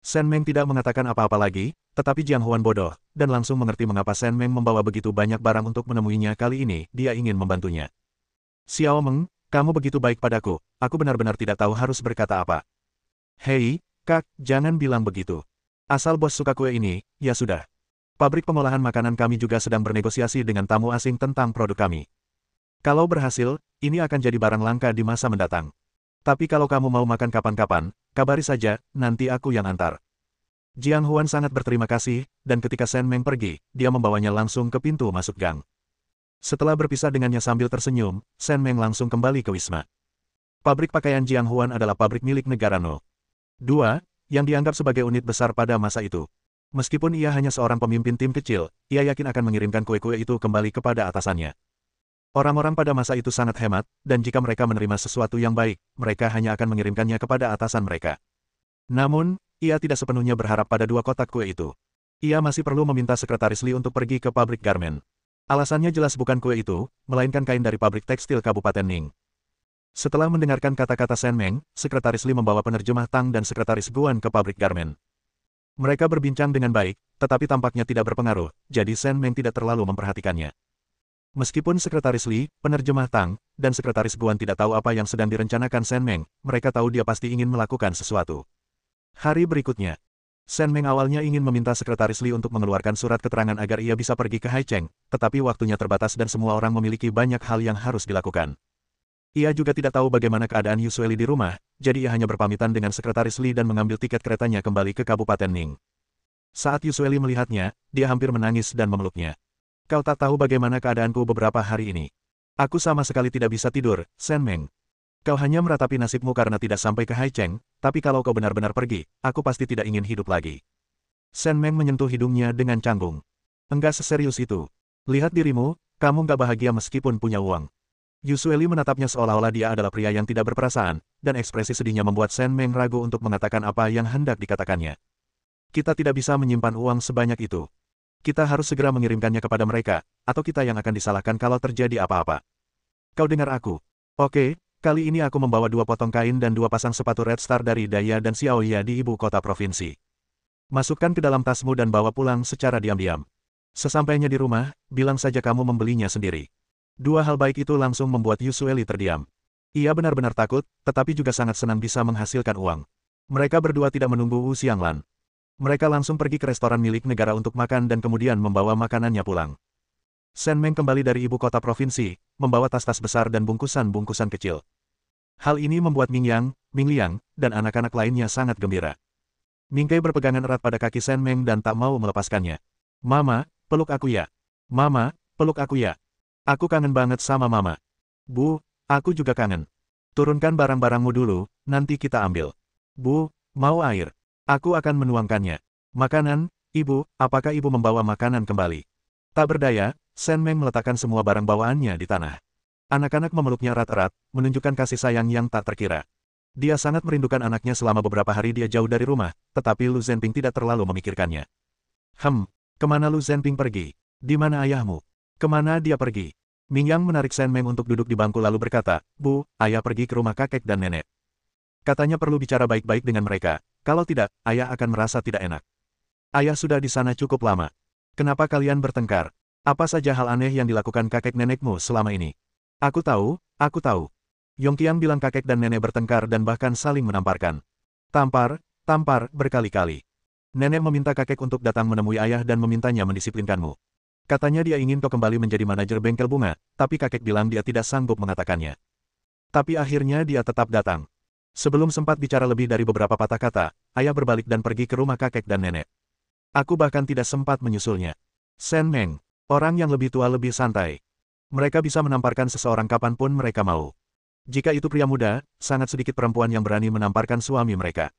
Shen Meng tidak mengatakan apa-apa lagi, tetapi Jiang Huan bodoh, dan langsung mengerti mengapa Shen Meng membawa begitu banyak barang untuk menemuinya kali ini, dia ingin membantunya. Xiao Meng, kamu begitu baik padaku, aku benar-benar tidak tahu harus berkata apa. Hei, Kak, jangan bilang begitu. Asal bos suka kue ini, ya sudah. Pabrik pengolahan makanan kami juga sedang bernegosiasi dengan tamu asing tentang produk kami. Kalau berhasil, ini akan jadi barang langka di masa mendatang. Tapi kalau kamu mau makan kapan-kapan, kabari saja, nanti aku yang antar. Jiang Huan sangat berterima kasih, dan ketika Shen Meng pergi, dia membawanya langsung ke pintu masuk gang. Setelah berpisah dengannya sambil tersenyum, Shen Meng langsung kembali ke Wisma. Pabrik pakaian Jiang Huan adalah pabrik milik negara No. 2, yang dianggap sebagai unit besar pada masa itu. Meskipun ia hanya seorang pemimpin tim kecil, ia yakin akan mengirimkan kue-kue itu kembali kepada atasannya. Orang-orang pada masa itu sangat hemat, dan jika mereka menerima sesuatu yang baik, mereka hanya akan mengirimkannya kepada atasan mereka. Namun, ia tidak sepenuhnya berharap pada 2 kotak kue itu. Ia masih perlu meminta sekretaris Li untuk pergi ke pabrik garmen. Alasannya jelas bukan kue itu, melainkan kain dari pabrik tekstil Kabupaten Ning. Setelah mendengarkan kata-kata Shen Meng, sekretaris Li membawa penerjemah Tang dan sekretaris Guan ke pabrik garmen. Mereka berbincang dengan baik, tetapi tampaknya tidak berpengaruh, jadi Shen Meng tidak terlalu memperhatikannya. Meskipun sekretaris Li, penerjemah Tang, dan sekretaris Guan tidak tahu apa yang sedang direncanakan Shen Meng, mereka tahu dia pasti ingin melakukan sesuatu. Hari berikutnya, Shen Meng awalnya ingin meminta sekretaris Li untuk mengeluarkan surat keterangan agar ia bisa pergi ke Hai Cheng, tetapi waktunya terbatas dan semua orang memiliki banyak hal yang harus dilakukan. Ia juga tidak tahu bagaimana keadaan Yusueli di rumah, jadi ia hanya berpamitan dengan sekretaris Li dan mengambil tiket keretanya kembali ke Kabupaten Ning. Saat Yusueli melihatnya, dia hampir menangis dan memeluknya. Kau tak tahu bagaimana keadaanku beberapa hari ini. Aku sama sekali tidak bisa tidur, Shen Meng. Kau hanya meratapi nasibmu karena tidak sampai ke Hai Cheng, tapi kalau kau benar-benar pergi, aku pasti tidak ingin hidup lagi. Shen Meng menyentuh hidungnya dengan canggung. Enggak seserius itu. Lihat dirimu, kamu nggak bahagia meskipun punya uang. Yusueli menatapnya seolah-olah dia adalah pria yang tidak berperasaan, dan ekspresi sedihnya membuat Shen Meng ragu untuk mengatakan apa yang hendak dikatakannya. Kita tidak bisa menyimpan uang sebanyak itu. Kita harus segera mengirimkannya kepada mereka, atau kita yang akan disalahkan kalau terjadi apa-apa. Kau dengar aku? Oke, kali ini aku membawa 2 potong kain dan 2 pasang sepatu Red Star dari Daya dan Xiaoya di ibu kota provinsi. Masukkan ke dalam tasmu dan bawa pulang secara diam-diam. Sesampainya di rumah, bilang saja kamu membelinya sendiri. 2 hal baik itu langsung membuat Yusueli terdiam. Ia benar-benar takut, tetapi juga sangat senang bisa menghasilkan uang. Mereka berdua tidak menunggu Wu Xianglan. Mereka langsung pergi ke restoran milik negara untuk makan dan kemudian membawa makanannya pulang. Shen Meng kembali dari ibu kota provinsi, membawa tas-tas besar dan bungkusan-bungkusan kecil. Hal ini membuat Ming Yang, Ming Liang, dan anak-anak lainnya sangat gembira. Ming Kei berpegangan erat pada kaki Shen Meng dan tak mau melepaskannya. Mama, peluk aku ya. Mama, peluk aku ya. Aku kangen banget sama Mama. Bu, aku juga kangen. Turunkan barang-barangmu dulu, nanti kita ambil. Bu, mau air? Aku akan menuangkannya. Makanan, Ibu, apakah Ibu membawa makanan kembali? Tak berdaya, Shen Meng meletakkan semua barang bawaannya di tanah. Anak-anak memeluknya erat-erat, menunjukkan kasih sayang yang tak terkira. Dia sangat merindukan anaknya selama beberapa hari dia jauh dari rumah, tetapi Lu Zhenping tidak terlalu memikirkannya. Kemana Lu Zhenping pergi? Di mana ayahmu? Kemana dia pergi? Ming Yang menarik Shen Meng untuk duduk di bangku lalu berkata, Bu, ayah pergi ke rumah kakek dan nenek. Katanya perlu bicara baik-baik dengan mereka, kalau tidak, ayah akan merasa tidak enak. Ayah sudah di sana cukup lama. Kenapa kalian bertengkar? Apa saja hal aneh yang dilakukan kakek nenekmu selama ini? Aku tahu, aku tahu. Yongqiang bilang kakek dan nenek bertengkar dan bahkan saling menamparkan. Tampar, berkali-kali. Nenek meminta kakek untuk datang menemui ayah dan memintanya mendisiplinkanmu. Katanya dia ingin kau kembali menjadi manajer bengkel bunga, tapi kakek bilang dia tidak sanggup mengatakannya. Tapi akhirnya dia tetap datang. Sebelum sempat bicara lebih dari beberapa patah kata, ayah berbalik dan pergi ke rumah kakek dan nenek. Aku bahkan tidak sempat menyusulnya. Shen Meng, orang yang lebih tua lebih santai. Mereka bisa menamparkan seseorang kapanpun mereka mau. Jika itu pria muda, sangat sedikit perempuan yang berani menamparkan suami mereka.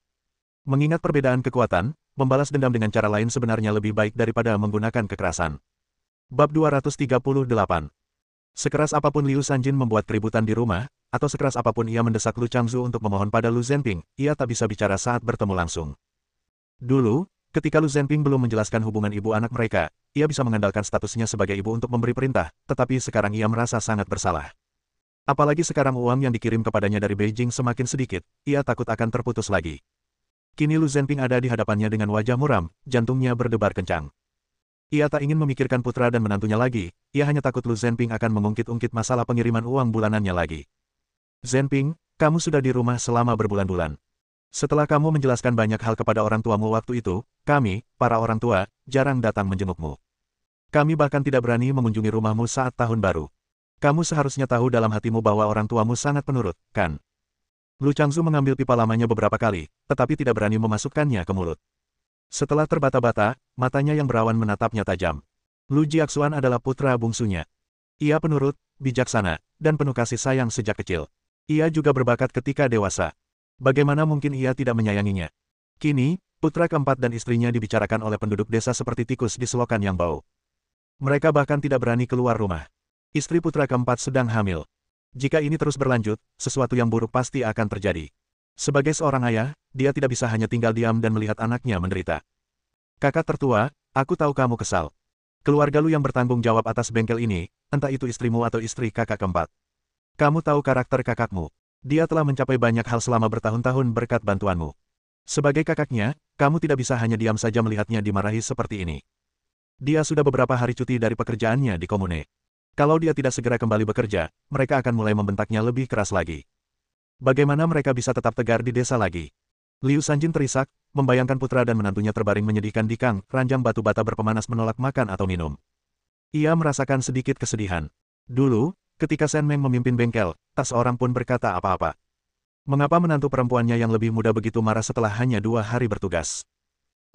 Mengingat perbedaan kekuatan, membalas dendam dengan cara lain sebenarnya lebih baik daripada menggunakan kekerasan. Bab 238. Sekeras apapun Liu Sanjin membuat keributan di rumah, atau sekeras apapun ia mendesak Lu Changzu untuk memohon pada Lu Zhenping, ia tak bisa bicara saat bertemu langsung. Dulu, ketika Lu Zhenping belum menjelaskan hubungan ibu anak mereka, ia bisa mengandalkan statusnya sebagai ibu untuk memberi perintah, tetapi sekarang ia merasa sangat bersalah. Apalagi sekarang uang yang dikirim kepadanya dari Beijing semakin sedikit, ia takut akan terputus lagi. Kini Lu Zhenping ada di hadapannya dengan wajah muram, jantungnya berdebar kencang. Ia tak ingin memikirkan putra dan menantunya lagi, ia hanya takut Lu Zhenping akan mengungkit-ungkit masalah pengiriman uang bulanannya lagi. Zhenping, kamu sudah di rumah selama berbulan-bulan. Setelah kamu menjelaskan banyak hal kepada orang tuamu waktu itu, kami, para orang tua, jarang datang menjengukmu. Kami bahkan tidak berani mengunjungi rumahmu saat tahun baru. Kamu seharusnya tahu dalam hatimu bahwa orang tuamu sangat penurut, kan? Lu Changzu mengambil pipa lamanya beberapa kali, tetapi tidak berani memasukkannya ke mulut. Setelah terbata-bata, matanya yang berawan menatapnya tajam. Lu Jiaxuan adalah putra bungsunya. Ia penurut, bijaksana, dan penuh kasih sayang sejak kecil. Ia juga berbakat ketika dewasa. Bagaimana mungkin ia tidak menyayanginya? Kini, putra keempat dan istrinya dibicarakan oleh penduduk desa seperti tikus di selokan yang bau. Mereka bahkan tidak berani keluar rumah. Istri putra keempat sedang hamil. Jika ini terus berlanjut, sesuatu yang buruk pasti akan terjadi. Sebagai seorang ayah, dia tidak bisa hanya tinggal diam dan melihat anaknya menderita. Kakak tertua, aku tahu kamu kesal. Keluarga Lu yang bertanggung jawab atas bengkel ini, entah itu istrimu atau istri kakak keempat. Kamu tahu karakter kakakmu. Dia telah mencapai banyak hal selama bertahun-tahun berkat bantuanmu. Sebagai kakaknya, kamu tidak bisa hanya diam saja melihatnya dimarahi seperti ini. Dia sudah beberapa hari cuti dari pekerjaannya di komune. Kalau dia tidak segera kembali bekerja, mereka akan mulai membentaknya lebih keras lagi. Bagaimana mereka bisa tetap tegar di desa lagi? Liu Sanjin terisak, membayangkan putra dan menantunya terbaring menyedihkan di kang, ranjang batu bata berpemanas menolak makan atau minum. Ia merasakan sedikit kesedihan. Dulu, ketika Shen Meng memimpin bengkel, tak seorang pun berkata apa-apa. Mengapa menantu perempuannya yang lebih muda begitu marah setelah hanya 2 hari bertugas?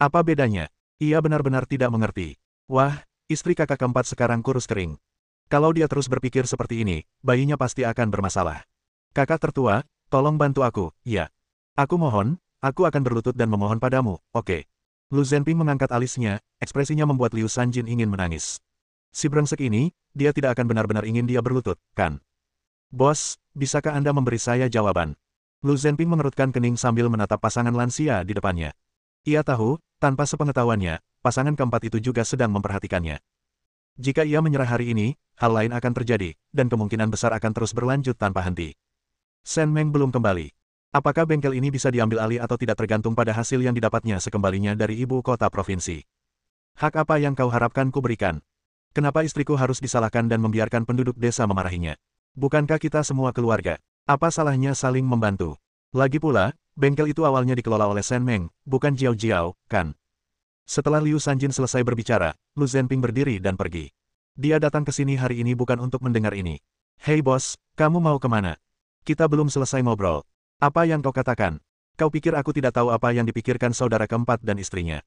Apa bedanya? Ia benar-benar tidak mengerti. Wah, istri kakak keempat sekarang kurus kering. Kalau dia terus berpikir seperti ini, bayinya pasti akan bermasalah. Kakak tertua, tolong bantu aku, ya. Aku mohon, aku akan berlutut dan memohon padamu, oke. Lu Zhenping mengangkat alisnya, ekspresinya membuat Liu Sanjin ingin menangis. Si brengsek ini, dia tidak akan benar-benar ingin dia berlutut, kan? Bos, bisakah Anda memberi saya jawaban? Lu Zhenping mengerutkan kening sambil menatap pasangan lansia di depannya. Ia tahu, tanpa sepengetahuannya, pasangan keempat itu juga sedang memperhatikannya. Jika ia menyerah hari ini, hal lain akan terjadi, dan kemungkinan besar akan terus berlanjut tanpa henti. Shen Meng belum kembali. Apakah bengkel ini bisa diambil alih atau tidak tergantung pada hasil yang didapatnya sekembalinya dari ibu kota provinsi. Hak apa yang kau harapkan ku berikan? Kenapa istriku harus disalahkan dan membiarkan penduduk desa memarahinya? Bukankah kita semua keluarga? Apa salahnya saling membantu? Lagi pula, bengkel itu awalnya dikelola oleh Shen Meng, bukan Jiao Jiao, kan? Setelah Liu Sanjin selesai berbicara, Lu Zhenping berdiri dan pergi. Dia datang ke sini hari ini bukan untuk mendengar ini. Hei bos, kamu mau kemana? Kita belum selesai ngobrol. Apa yang kau katakan? Kau pikir aku tidak tahu apa yang dipikirkan saudara keempat dan istrinya?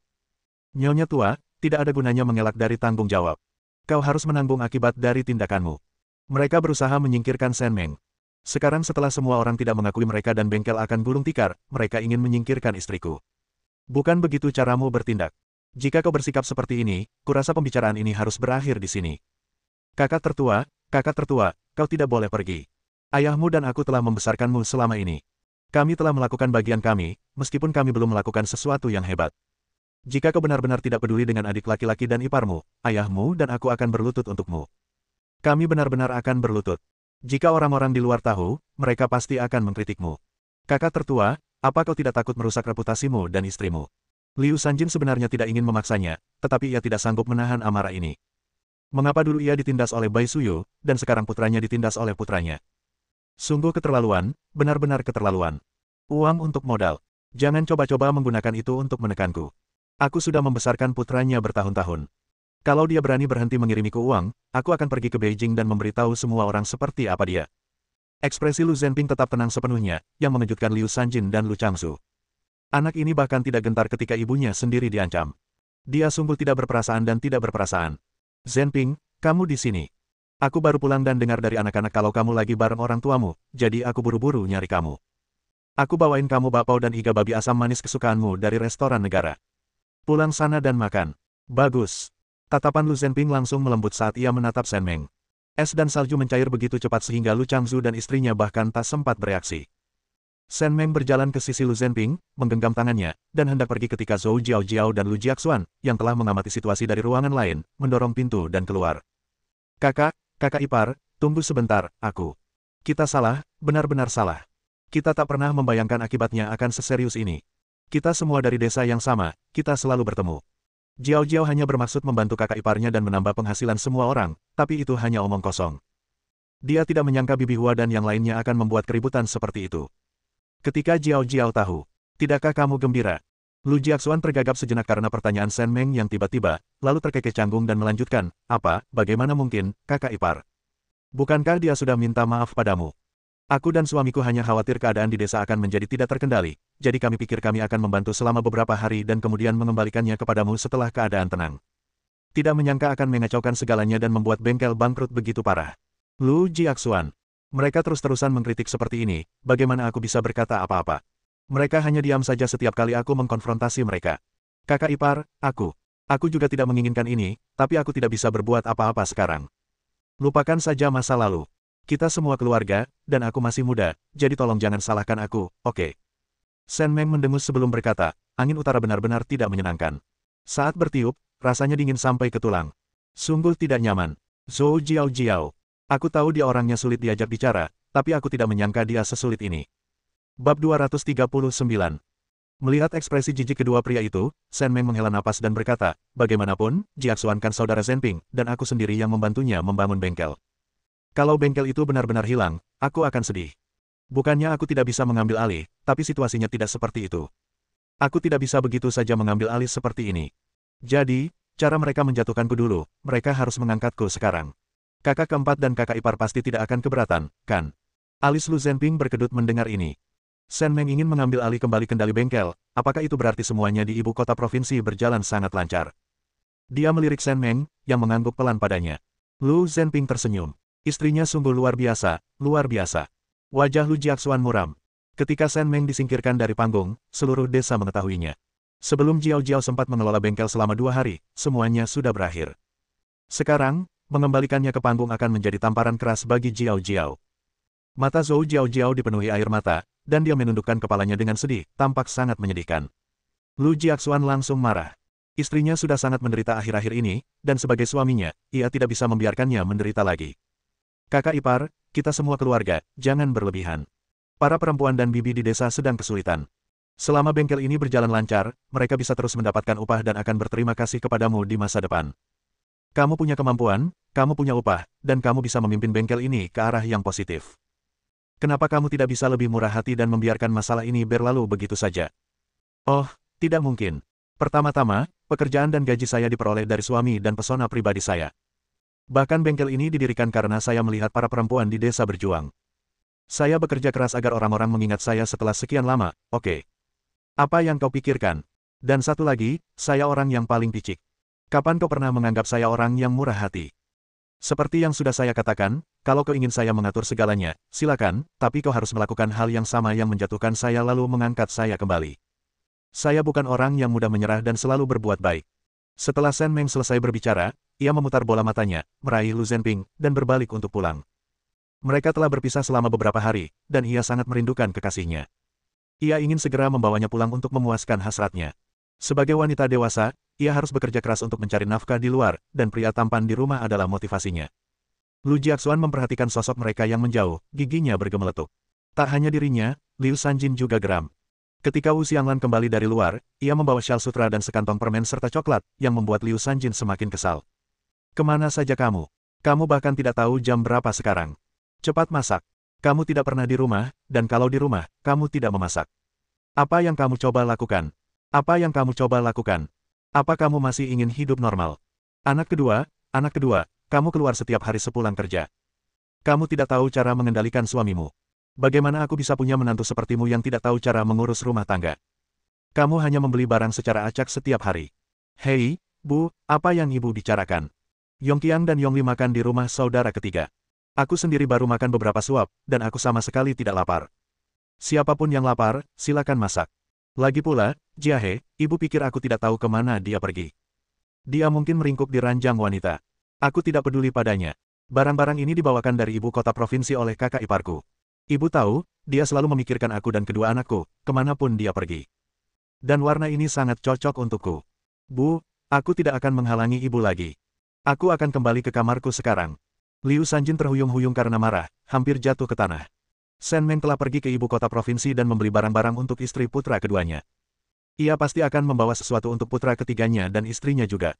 Nyonya tua, tidak ada gunanya mengelak dari tanggung jawab. Kau harus menanggung akibat dari tindakanmu. Mereka berusaha menyingkirkan Shen Meng. Sekarang setelah semua orang tidak mengakui mereka dan bengkel akan gulung tikar, mereka ingin menyingkirkan istriku. Bukan begitu caramu bertindak. Jika kau bersikap seperti ini, kurasa pembicaraan ini harus berakhir di sini. Kakak tertua, kau tidak boleh pergi. Ayahmu dan aku telah membesarkanmu selama ini. Kami telah melakukan bagian kami, meskipun kami belum melakukan sesuatu yang hebat. Jika kau benar-benar tidak peduli dengan adik laki-laki dan iparmu, ayahmu dan aku akan berlutut untukmu. Kami benar-benar akan berlutut. Jika orang-orang di luar tahu, mereka pasti akan mengkritikmu. Kakak tertua, apa kau tidak takut merusak reputasimu dan istrimu? Liu Sanjin sebenarnya tidak ingin memaksanya, tetapi ia tidak sanggup menahan amarah ini. Mengapa dulu ia ditindas oleh Bai Suyu, dan sekarang putranya ditindas oleh putranya? Sungguh keterlaluan, benar-benar keterlaluan. Uang untuk modal. Jangan coba-coba menggunakan itu untuk menekanku. Aku sudah membesarkan putranya bertahun-tahun. Kalau dia berani berhenti mengirimiku uang, aku akan pergi ke Beijing dan memberitahu semua orang seperti apa dia. Ekspresi Lu Zhenping tetap tenang sepenuhnya, yang mengejutkan Liu Sanjin dan Lu Changsu. Anak ini bahkan tidak gentar ketika ibunya sendiri diancam. Dia sungguh tidak berperasaan dan tidak berperasaan. Zhenping, kamu di sini. Aku baru pulang dan dengar dari anak-anak kalau kamu lagi bareng orang tuamu, jadi aku buru-buru nyari kamu. Aku bawain kamu bakpao dan iga babi asam manis kesukaanmu dari restoran negara. Pulang sana dan makan. Bagus. Tatapan Lu Zhenping langsung melembut saat ia menatap Shen Meng. Es dan salju mencair begitu cepat sehingga Lu Changsu dan istrinya bahkan tak sempat bereaksi. Shen Meng berjalan ke sisi Lu Zhenping, menggenggam tangannya, dan hendak pergi ketika Zhou Jiaojiao dan Lu Jiaxuan, yang telah mengamati situasi dari ruangan lain, mendorong pintu dan keluar. Kakak ipar, tunggu sebentar, aku. Kita salah, benar-benar salah. Kita tak pernah membayangkan akibatnya akan seserius ini. Kita semua dari desa yang sama, kita selalu bertemu. Jiao Jiao hanya bermaksud membantu kakak iparnya dan menambah penghasilan semua orang, tapi itu hanya omong kosong. Dia tidak menyangka Bibi Hua dan yang lainnya akan membuat keributan seperti itu. Ketika Jiao Jiao tahu, tidakkah kamu gembira? Lu Jiaxuan tergagap sejenak karena pertanyaan Shen Meng yang tiba-tiba, lalu terkekeh canggung dan melanjutkan, apa, bagaimana mungkin, kakak ipar? Bukankah dia sudah minta maaf padamu? Aku dan suamiku hanya khawatir keadaan di desa akan menjadi tidak terkendali, jadi kami pikir kami akan membantu selama beberapa hari dan kemudian mengembalikannya kepadamu setelah keadaan tenang. Tidak menyangka akan mengacaukan segalanya dan membuat bengkel bangkrut begitu parah. Lu Jiaxuan. Mereka terus-terusan mengkritik seperti ini, bagaimana aku bisa berkata apa-apa? Mereka hanya diam saja setiap kali aku mengkonfrontasi mereka. Kakak ipar, aku juga tidak menginginkan ini, tapi aku tidak bisa berbuat apa-apa sekarang. Lupakan saja masa lalu. Kita semua keluarga, dan aku masih muda, jadi tolong jangan salahkan aku, oke? Shen Meng mendengus sebelum berkata, angin utara benar-benar tidak menyenangkan. Saat bertiup, rasanya dingin sampai ke tulang. Sungguh tidak nyaman. Zhou Jiao. Aku tahu dia orangnya sulit diajak bicara, tapi aku tidak menyangka dia sesulit ini. Bab 239. Melihat ekspresi jijik kedua pria itu, Shen Meng menghela napas dan berkata, bagaimanapun, Jiaxuan kan saudara Zhenping, dan aku sendiri yang membantunya membangun bengkel. Kalau bengkel itu benar-benar hilang, aku akan sedih. Bukannya aku tidak bisa mengambil alih, tapi situasinya tidak seperti itu. Aku tidak bisa begitu saja mengambil alih seperti ini. Jadi, cara mereka menjatuhkanku dulu, mereka harus mengangkatku sekarang. Kakak keempat dan kakak ipar pasti tidak akan keberatan, kan? Alis Lu Zhenping berkedut mendengar ini. Shen Meng ingin mengambil alih kembali kendali bengkel, apakah itu berarti semuanya di ibu kota provinsi berjalan sangat lancar? Dia melirik Shen Meng, yang mengangguk pelan padanya. Lu Zhenping tersenyum. Istrinya sungguh luar biasa, luar biasa. Wajah Lu Jiaxuan muram. Ketika Shen Meng disingkirkan dari panggung, seluruh desa mengetahuinya. Sebelum Jiao Jiao sempat mengelola bengkel selama 2 hari, semuanya sudah berakhir. Sekarang, mengembalikannya ke panggung akan menjadi tamparan keras bagi Jiao Jiao. Mata Zhou Jiao Jiao dipenuhi air mata, dan dia menundukkan kepalanya dengan sedih, tampak sangat menyedihkan. Lu Jiaxuan langsung marah. Istrinya sudah sangat menderita akhir-akhir ini, dan sebagai suaminya, ia tidak bisa membiarkannya menderita lagi. Kakak ipar, kita semua keluarga, jangan berlebihan. Para perempuan dan bibi di desa sedang kesulitan. Selama bengkel ini berjalan lancar, mereka bisa terus mendapatkan upah dan akan berterima kasih kepadamu di masa depan. Kamu punya kemampuan, kamu punya upah, dan kamu bisa memimpin bengkel ini ke arah yang positif. Kenapa kamu tidak bisa lebih murah hati dan membiarkan masalah ini berlalu begitu saja? Oh, tidak mungkin. Pertama-tama, pekerjaan dan gaji saya diperoleh dari suami dan pesona pribadi saya. Bahkan bengkel ini didirikan karena saya melihat para perempuan di desa berjuang. Saya bekerja keras agar orang-orang mengingat saya setelah sekian lama, oke. Apa yang kau pikirkan? Dan satu lagi, saya orang yang paling picik. Kapan kau pernah menganggap saya orang yang murah hati? Seperti yang sudah saya katakan, kalau kau ingin saya mengatur segalanya, silakan, tapi kau harus melakukan hal yang sama yang menjatuhkan saya lalu mengangkat saya kembali. Saya bukan orang yang mudah menyerah dan selalu berbuat baik. Setelah Shen Meng selesai berbicara, ia memutar bola matanya, meraih Lu Zhenping, dan berbalik untuk pulang. Mereka telah berpisah selama beberapa hari, dan ia sangat merindukan kekasihnya. Ia ingin segera membawanya pulang untuk memuaskan hasratnya. Sebagai wanita dewasa, ia harus bekerja keras untuk mencari nafkah di luar, dan pria tampan di rumah adalah motivasinya. Lu Jiaxuan memperhatikan sosok mereka yang menjauh, giginya bergemeletuk. Tak hanya dirinya, Liu Sanjin juga geram. Ketika Wu Xianglan kembali dari luar, ia membawa syal sutra dan sekantong permen serta coklat, yang membuat Liu Sanjin semakin kesal. Kemana saja kamu? Kamu bahkan tidak tahu jam berapa sekarang. Cepat masak. Kamu tidak pernah di rumah, dan kalau di rumah, kamu tidak memasak. Apa yang kamu coba lakukan? Apa yang kamu coba lakukan? Apa kamu masih ingin hidup normal? Anak kedua, kamu keluar setiap hari sepulang kerja. Kamu tidak tahu cara mengendalikan suamimu. Bagaimana aku bisa punya menantu sepertimu yang tidak tahu cara mengurus rumah tangga? Kamu hanya membeli barang secara acak setiap hari. Hei, Bu, apa yang ibu bicarakan? Yongqiang dan Yongli makan di rumah saudara ketiga. Aku sendiri baru makan beberapa suap, dan aku sama sekali tidak lapar. Siapapun yang lapar, silakan masak. Lagi pula, Jiahe, ibu pikir aku tidak tahu kemana dia pergi. Dia mungkin meringkuk di ranjang wanita. Aku tidak peduli padanya. Barang-barang ini dibawakan dari ibu kota provinsi oleh kakak iparku. Ibu tahu, dia selalu memikirkan aku dan kedua anakku, kemanapun dia pergi. Dan warna ini sangat cocok untukku. Bu, aku tidak akan menghalangi ibu lagi. Aku akan kembali ke kamarku sekarang. Liu Sanjin terhuyung-huyung karena marah, hampir jatuh ke tanah. Shen Meng telah pergi ke ibu kota provinsi dan membeli barang-barang untuk istri putra keduanya. Ia pasti akan membawa sesuatu untuk putra ketiganya dan istrinya juga.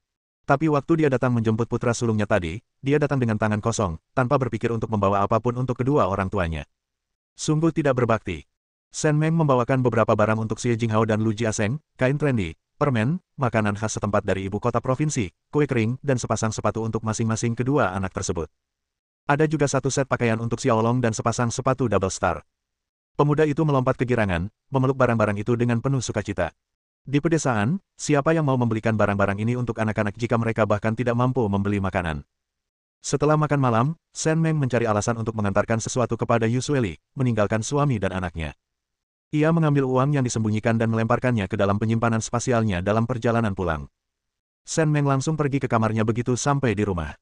Tapi waktu dia datang menjemput putra sulungnya tadi, dia datang dengan tangan kosong, tanpa berpikir untuk membawa apapun untuk kedua orang tuanya. Sungguh tidak berbakti. Shen Meng membawakan beberapa barang untuk Xie Jinghao dan Lu Jiaseng, kain trendy, permen, makanan khas setempat dari ibu kota provinsi, kue kering, dan sepasang sepatu untuk masing-masing kedua anak tersebut. Ada juga satu set pakaian untuk Xiaolong dan sepasang sepatu double star. Pemuda itu melompat kegirangan, memeluk barang-barang itu dengan penuh sukacita. Di pedesaan, siapa yang mau membelikan barang-barang ini untuk anak-anak jika mereka bahkan tidak mampu membeli makanan? Setelah makan malam, Shen Meng mencari alasan untuk mengantarkan sesuatu kepada Yu Sueli, meninggalkan suami dan anaknya. Ia mengambil uang yang disembunyikan dan melemparkannya ke dalam penyimpanan spasialnya dalam perjalanan pulang. Shen Meng langsung pergi ke kamarnya begitu sampai di rumah.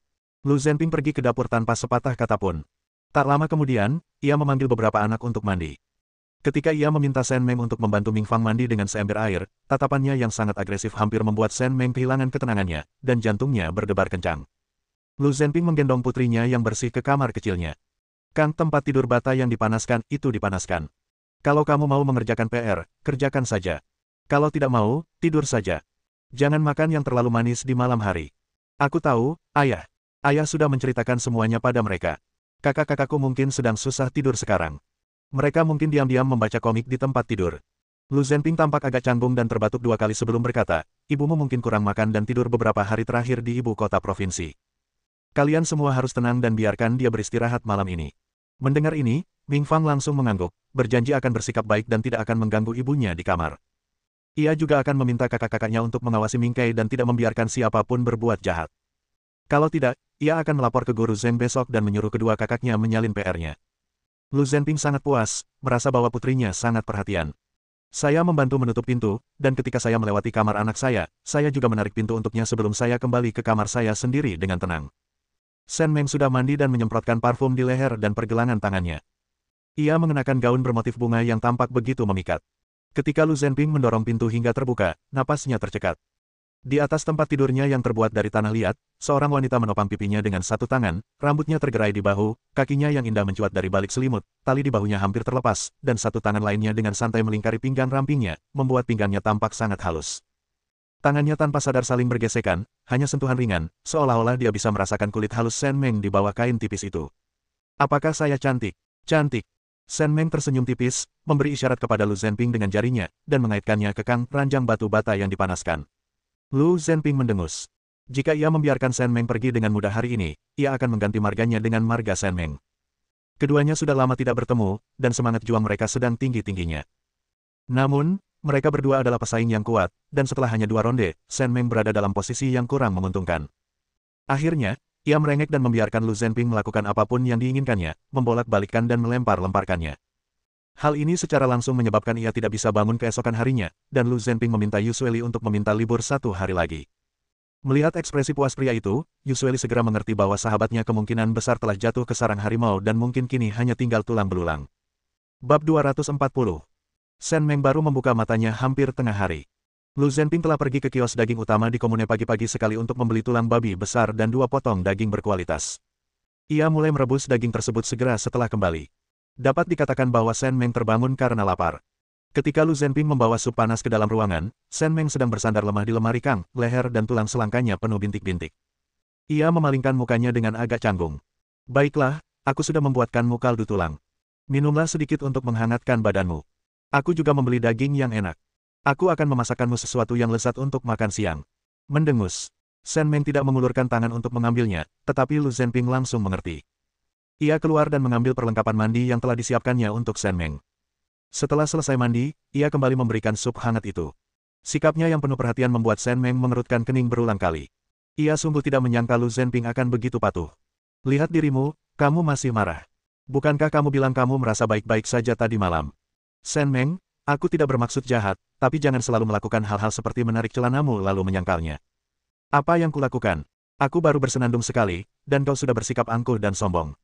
Lu Zhenping pergi ke dapur tanpa sepatah kata pun. Tak lama kemudian, ia memanggil beberapa anak untuk mandi. Ketika ia meminta Shen Meng untuk membantu Ming Fang mandi dengan seember air, tatapannya yang sangat agresif hampir membuat Shen Meng kehilangan ketenangannya, dan jantungnya berdebar kencang. Lu Zhenping menggendong putrinya yang bersih ke kamar kecilnya. Kang, tempat tidur bata yang dipanaskan, itu dipanaskan. Kalau kamu mau mengerjakan PR, kerjakan saja. Kalau tidak mau, tidur saja. Jangan makan yang terlalu manis di malam hari. Aku tahu, Ayah. Ayah sudah menceritakan semuanya pada mereka. Kakak-kakakku mungkin sedang susah tidur sekarang. Mereka mungkin diam-diam membaca komik di tempat tidur. Lu Zhenping tampak agak canggung dan terbatuk 2 kali sebelum berkata, ibumu mungkin kurang makan dan tidur beberapa hari terakhir di ibu kota provinsi. Kalian semua harus tenang dan biarkan dia beristirahat malam ini. Mendengar ini, Ming Fang langsung mengangguk, berjanji akan bersikap baik dan tidak akan mengganggu ibunya di kamar. Ia juga akan meminta kakak-kakaknya untuk mengawasi Ming Kei dan tidak membiarkan siapapun berbuat jahat. Kalau tidak, ia akan melapor ke guru Zheng besok dan menyuruh kedua kakaknya menyalin PR-nya. Lu Zhenping sangat puas, merasa bahwa putrinya sangat perhatian. Saya membantu menutup pintu, dan ketika saya melewati kamar anak saya juga menarik pintu untuknya sebelum saya kembali ke kamar saya sendiri dengan tenang. Shen Meng sudah mandi dan menyemprotkan parfum di leher dan pergelangan tangannya. Ia mengenakan gaun bermotif bunga yang tampak begitu memikat. Ketika Lu Zhenping mendorong pintu hingga terbuka, napasnya tercekat. Di atas tempat tidurnya yang terbuat dari tanah liat, seorang wanita menopang pipinya dengan satu tangan, rambutnya tergerai di bahu, kakinya yang indah mencuat dari balik selimut, tali di bahunya hampir terlepas, dan satu tangan lainnya dengan santai melingkari pinggang rampingnya, membuat pinggangnya tampak sangat halus. Tangannya tanpa sadar saling bergesekan, hanya sentuhan ringan, seolah-olah dia bisa merasakan kulit halus Shen Meng di bawah kain tipis itu. Apakah saya cantik? Cantik. Shen Meng tersenyum tipis, memberi isyarat kepada Lu Zhenping dengan jarinya, dan mengaitkannya ke kang ranjang batu bata yang dipanaskan. Lu Zhenping mendengus. Jika ia membiarkan Shen Meng pergi dengan mudah hari ini, ia akan mengganti marganya dengan marga Shen Meng. Keduanya sudah lama tidak bertemu, dan semangat juang mereka sedang tinggi-tingginya. Namun, mereka berdua adalah pesaing yang kuat, dan setelah hanya 2 ronde, Shen Meng berada dalam posisi yang kurang menguntungkan. Akhirnya, ia merengek dan membiarkan Lu Zhenping melakukan apapun yang diinginkannya, membolak-balikkan dan melempar-lemparkannya. Hal ini secara langsung menyebabkan ia tidak bisa bangun keesokan harinya, dan Lu Zhenping meminta Yu Sueli untuk meminta libur 1 hari lagi. Melihat ekspresi puas pria itu, Yu Sueli segera mengerti bahwa sahabatnya kemungkinan besar telah jatuh ke sarang harimau dan mungkin kini hanya tinggal tulang belulang. Bab 240. Shen Meng baru membuka matanya hampir tengah hari. Lu Zhenping telah pergi ke kios daging utama di komune pagi-pagi sekali untuk membeli tulang babi besar dan 2 potong daging berkualitas. Ia mulai merebus daging tersebut segera setelah kembali. Dapat dikatakan bahwa Shen Meng terbangun karena lapar. Ketika Lu Zhenping membawa sup panas ke dalam ruangan, Shen Meng sedang bersandar lemah di lemari Kang, leher dan tulang selangkanya penuh bintik-bintik. Ia memalingkan mukanya dengan agak canggung. Baiklah, aku sudah membuatkanmu kaldu tulang. Minumlah sedikit untuk menghangatkan badanmu. Aku juga membeli daging yang enak. Aku akan memasakkanmu sesuatu yang lezat untuk makan siang. Mendengus. Shen Meng tidak mengulurkan tangan untuk mengambilnya, tetapi Lu Zhenping langsung mengerti. Ia keluar dan mengambil perlengkapan mandi yang telah disiapkannya untuk Shen Meng. Setelah selesai mandi, ia kembali memberikan sup hangat itu. Sikapnya yang penuh perhatian membuat Shen Meng mengerutkan kening berulang kali. Ia sungguh tidak menyangka Lu Zhenping akan begitu patuh. Lihat dirimu, kamu masih marah. Bukankah kamu bilang kamu merasa baik-baik saja tadi malam? Shen Meng, aku tidak bermaksud jahat, tapi jangan selalu melakukan hal-hal seperti menarik celanamu lalu menyangkalnya. Apa yang kulakukan? Aku baru bersenandung sekali, dan kau sudah bersikap angkuh dan sombong.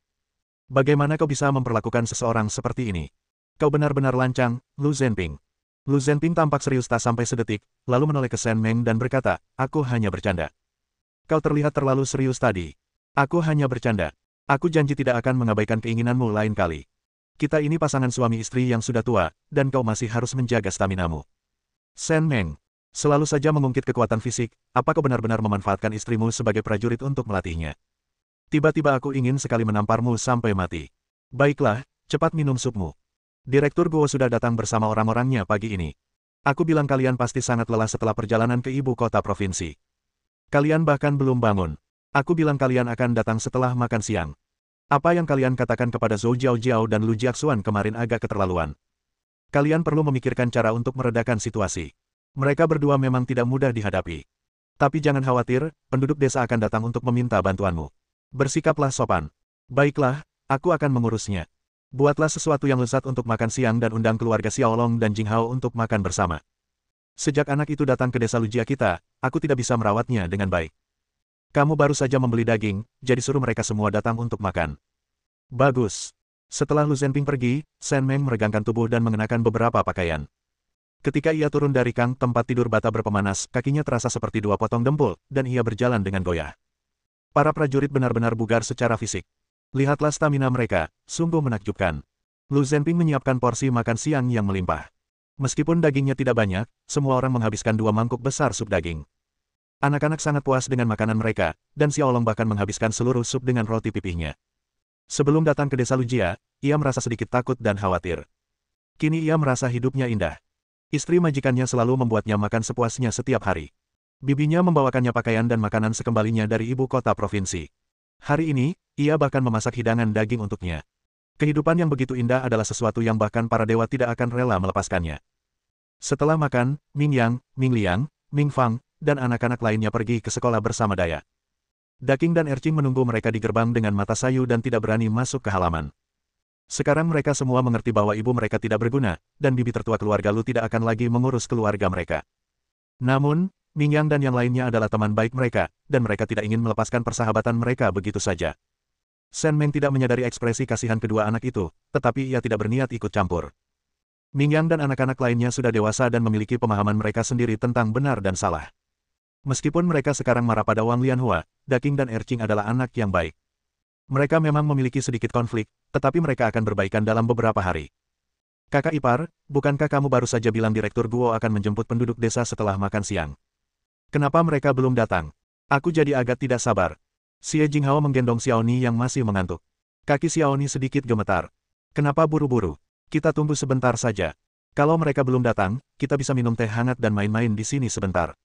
Bagaimana kau bisa memperlakukan seseorang seperti ini? Kau benar-benar lancang, Lu Zhenping. Lu Zhenping tampak serius tak sampai sedetik, lalu menoleh ke Shen Meng dan berkata, aku hanya bercanda. Kau terlihat terlalu serius tadi. Aku hanya bercanda. Aku janji tidak akan mengabaikan keinginanmu lain kali. Kita ini pasangan suami istri yang sudah tua, dan kau masih harus menjaga staminamu. Shen Meng, selalu saja mengungkit kekuatan fisik, apa kau benar-benar memanfaatkan istrimu sebagai prajurit untuk melatihnya? Tiba-tiba aku ingin sekali menamparmu sampai mati. Baiklah, cepat minum supmu. Direktur Guo sudah datang bersama orang-orangnya pagi ini. Aku bilang kalian pasti sangat lelah setelah perjalanan ke ibu kota provinsi. Kalian bahkan belum bangun. Aku bilang kalian akan datang setelah makan siang. Apa yang kalian katakan kepada Zhou Jiaojiao dan Lu Jiaxuan kemarin agak keterlaluan. Kalian perlu memikirkan cara untuk meredakan situasi. Mereka berdua memang tidak mudah dihadapi. Tapi jangan khawatir, penduduk desa akan datang untuk meminta bantuanmu. Bersikaplah sopan. Baiklah, aku akan mengurusnya. Buatlah sesuatu yang lezat untuk makan siang dan undang keluarga Xiaolong dan Jinghao untuk makan bersama. Sejak anak itu datang ke desa Lujia kita, aku tidak bisa merawatnya dengan baik. Kamu baru saja membeli daging, jadi suruh mereka semua datang untuk makan. Bagus. Setelah Lu Zhenping pergi, Shen Meng meregangkan tubuh dan mengenakan beberapa pakaian. Ketika ia turun dari kang tempat tidur bata berpemanas, kakinya terasa seperti dua potong dempul, dan ia berjalan dengan goyah. Para prajurit benar-benar bugar secara fisik. Lihatlah stamina mereka, sungguh menakjubkan. Lu Zhenping menyiapkan porsi makan siang yang melimpah. Meskipun dagingnya tidak banyak, semua orang menghabiskan 2 mangkuk besar sup daging. Anak-anak sangat puas dengan makanan mereka, dan Xiaolong bahkan menghabiskan seluruh sup dengan roti pipihnya. Sebelum datang ke desa Lujia, ia merasa sedikit takut dan khawatir. Kini ia merasa hidupnya indah. Istri majikannya selalu membuatnya makan sepuasnya setiap hari. Bibinya membawakannya pakaian dan makanan sekembalinya dari ibu kota provinsi. Hari ini, ia bahkan memasak hidangan daging untuknya. Kehidupan yang begitu indah adalah sesuatu yang bahkan para dewa tidak akan rela melepaskannya. Setelah makan, Ming Yang, Ming Liang, Ming Fang, dan anak-anak lainnya pergi ke sekolah bersama Daya. Daking dan Ercing menunggu mereka di gerbang dengan mata sayu dan tidak berani masuk ke halaman. Sekarang mereka semua mengerti bahwa ibu mereka tidak berguna, dan bibi tertua keluarga Lu tidak akan lagi mengurus keluarga mereka. Namun, Ming Yang dan yang lainnya adalah teman baik mereka, dan mereka tidak ingin melepaskan persahabatan mereka begitu saja. Shen Meng tidak menyadari ekspresi kasihan kedua anak itu, tetapi ia tidak berniat ikut campur. Ming Yang dan anak-anak lainnya sudah dewasa dan memiliki pemahaman mereka sendiri tentang benar dan salah. Meskipun mereka sekarang marah pada Wang Lianhua, Daking dan Ercing adalah anak yang baik. Mereka memang memiliki sedikit konflik, tetapi mereka akan berbaikan dalam beberapa hari. Kakak ipar, bukankah kamu baru saja bilang Direktur Guo akan menjemput penduduk desa setelah makan siang? Kenapa mereka belum datang? Aku jadi agak tidak sabar. Xie Jinghao menggendong Xiaoni yang masih mengantuk. Kaki Xiaoni sedikit gemetar. Kenapa buru-buru? Kita tunggu sebentar saja. Kalau mereka belum datang, kita bisa minum teh hangat dan main-main di sini sebentar.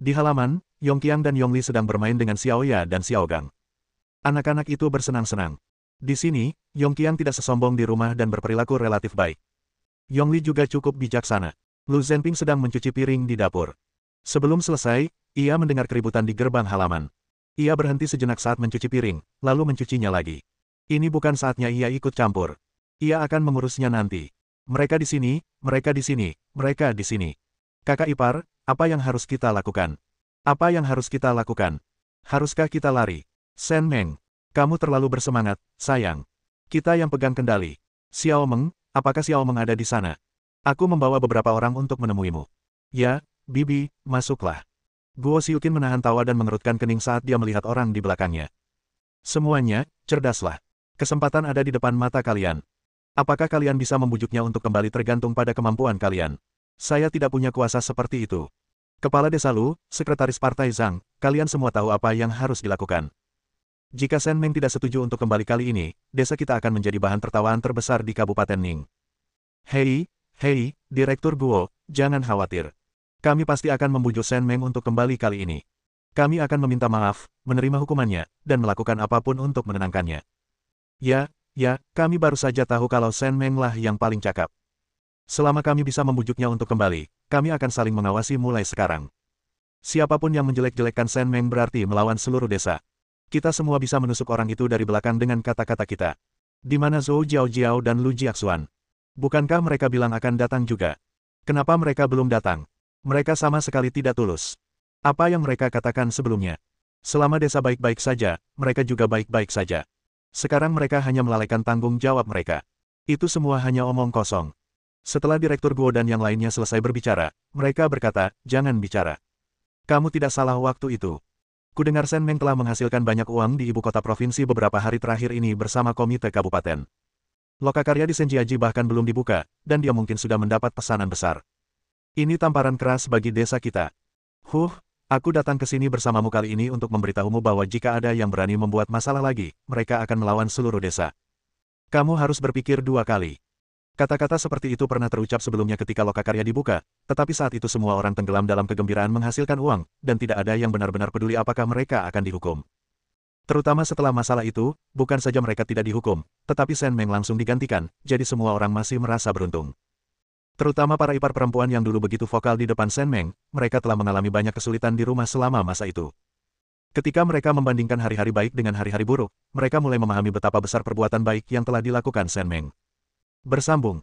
Di halaman, Yongqiang dan Yongli sedang bermain dengan Xiaoya dan Xiaogang. Anak-anak itu bersenang-senang. Di sini, Yongqiang tidak sesombong di rumah dan berperilaku relatif baik. Yongli juga cukup bijaksana. Lu Zhenping sedang mencuci piring di dapur. Sebelum selesai, ia mendengar keributan di gerbang halaman. Ia berhenti sejenak saat mencuci piring, lalu mencucinya lagi. Ini bukan saatnya ia ikut campur. Ia akan mengurusnya nanti. Mereka di sini, mereka di sini, mereka di sini. Kakak ipar, apa yang harus kita lakukan? Apa yang harus kita lakukan? Haruskah kita lari? Shen Meng, kamu terlalu bersemangat, sayang. Kita yang pegang kendali. Xiao Meng, apakah Xiao Meng ada di sana? Aku membawa beberapa orang untuk menemuimu. Ya, Bibi, masuklah. Guo Xiuqin menahan tawa dan mengerutkan kening saat dia melihat orang di belakangnya. Semuanya, cerdaslah. Kesempatan ada di depan mata kalian. Apakah kalian bisa membujuknya untuk kembali tergantung pada kemampuan kalian? Saya tidak punya kuasa seperti itu. Kepala Desa Lu, Sekretaris Partai Zhang, kalian semua tahu apa yang harus dilakukan. Jika Shen Meng tidak setuju untuk kembali kali ini, desa kita akan menjadi bahan tertawaan terbesar di Kabupaten Ning. Hei, Direktur Guo, jangan khawatir. Kami pasti akan membujuk Shen Meng untuk kembali kali ini. Kami akan meminta maaf, menerima hukumannya, dan melakukan apapun untuk menenangkannya. Ya, kami baru saja tahu kalau Shen Meng lah yang paling cakap. Selama kami bisa membujuknya untuk kembali, kami akan saling mengawasi mulai sekarang. Siapapun yang menjelek-jelekkan Shen Meng berarti melawan seluruh desa. Kita semua bisa menusuk orang itu dari belakang dengan kata-kata kita. Di mana Zhou Jiao dan Lu Jiaxuan? Bukankah mereka bilang akan datang juga? Kenapa mereka belum datang? Mereka sama sekali tidak tulus. Apa yang mereka katakan sebelumnya? Selama desa baik-baik saja, mereka juga baik-baik saja. Sekarang mereka hanya melalaikan tanggung jawab mereka. Itu semua hanya omong kosong. Setelah Direktur Guo dan yang lainnya selesai berbicara, mereka berkata, jangan bicara. Kamu tidak salah waktu itu. Kudengar Shen Meng telah menghasilkan banyak uang di ibu kota provinsi beberapa hari terakhir ini bersama komite kabupaten. Lokakarya di Senjiaji bahkan belum dibuka, dan dia mungkin sudah mendapat pesanan besar. Ini tamparan keras bagi desa kita. Aku datang ke sini bersamamu kali ini untuk memberitahumu bahwa jika ada yang berani membuat masalah lagi, mereka akan melawan seluruh desa. Kamu harus berpikir dua kali. Kata-kata seperti itu pernah terucap sebelumnya ketika Lokakarya dibuka, tetapi saat itu semua orang tenggelam dalam kegembiraan menghasilkan uang, dan tidak ada yang benar-benar peduli apakah mereka akan dihukum. Terutama setelah masalah itu, bukan saja mereka tidak dihukum, tetapi Shen Meng langsung digantikan, jadi semua orang masih merasa beruntung. Terutama para ipar perempuan yang dulu begitu vokal di depan Shen Meng, mereka telah mengalami banyak kesulitan di rumah selama masa itu. Ketika mereka membandingkan hari-hari baik dengan hari-hari buruk, mereka mulai memahami betapa besar perbuatan baik yang telah dilakukan Shen Meng. Bersambung.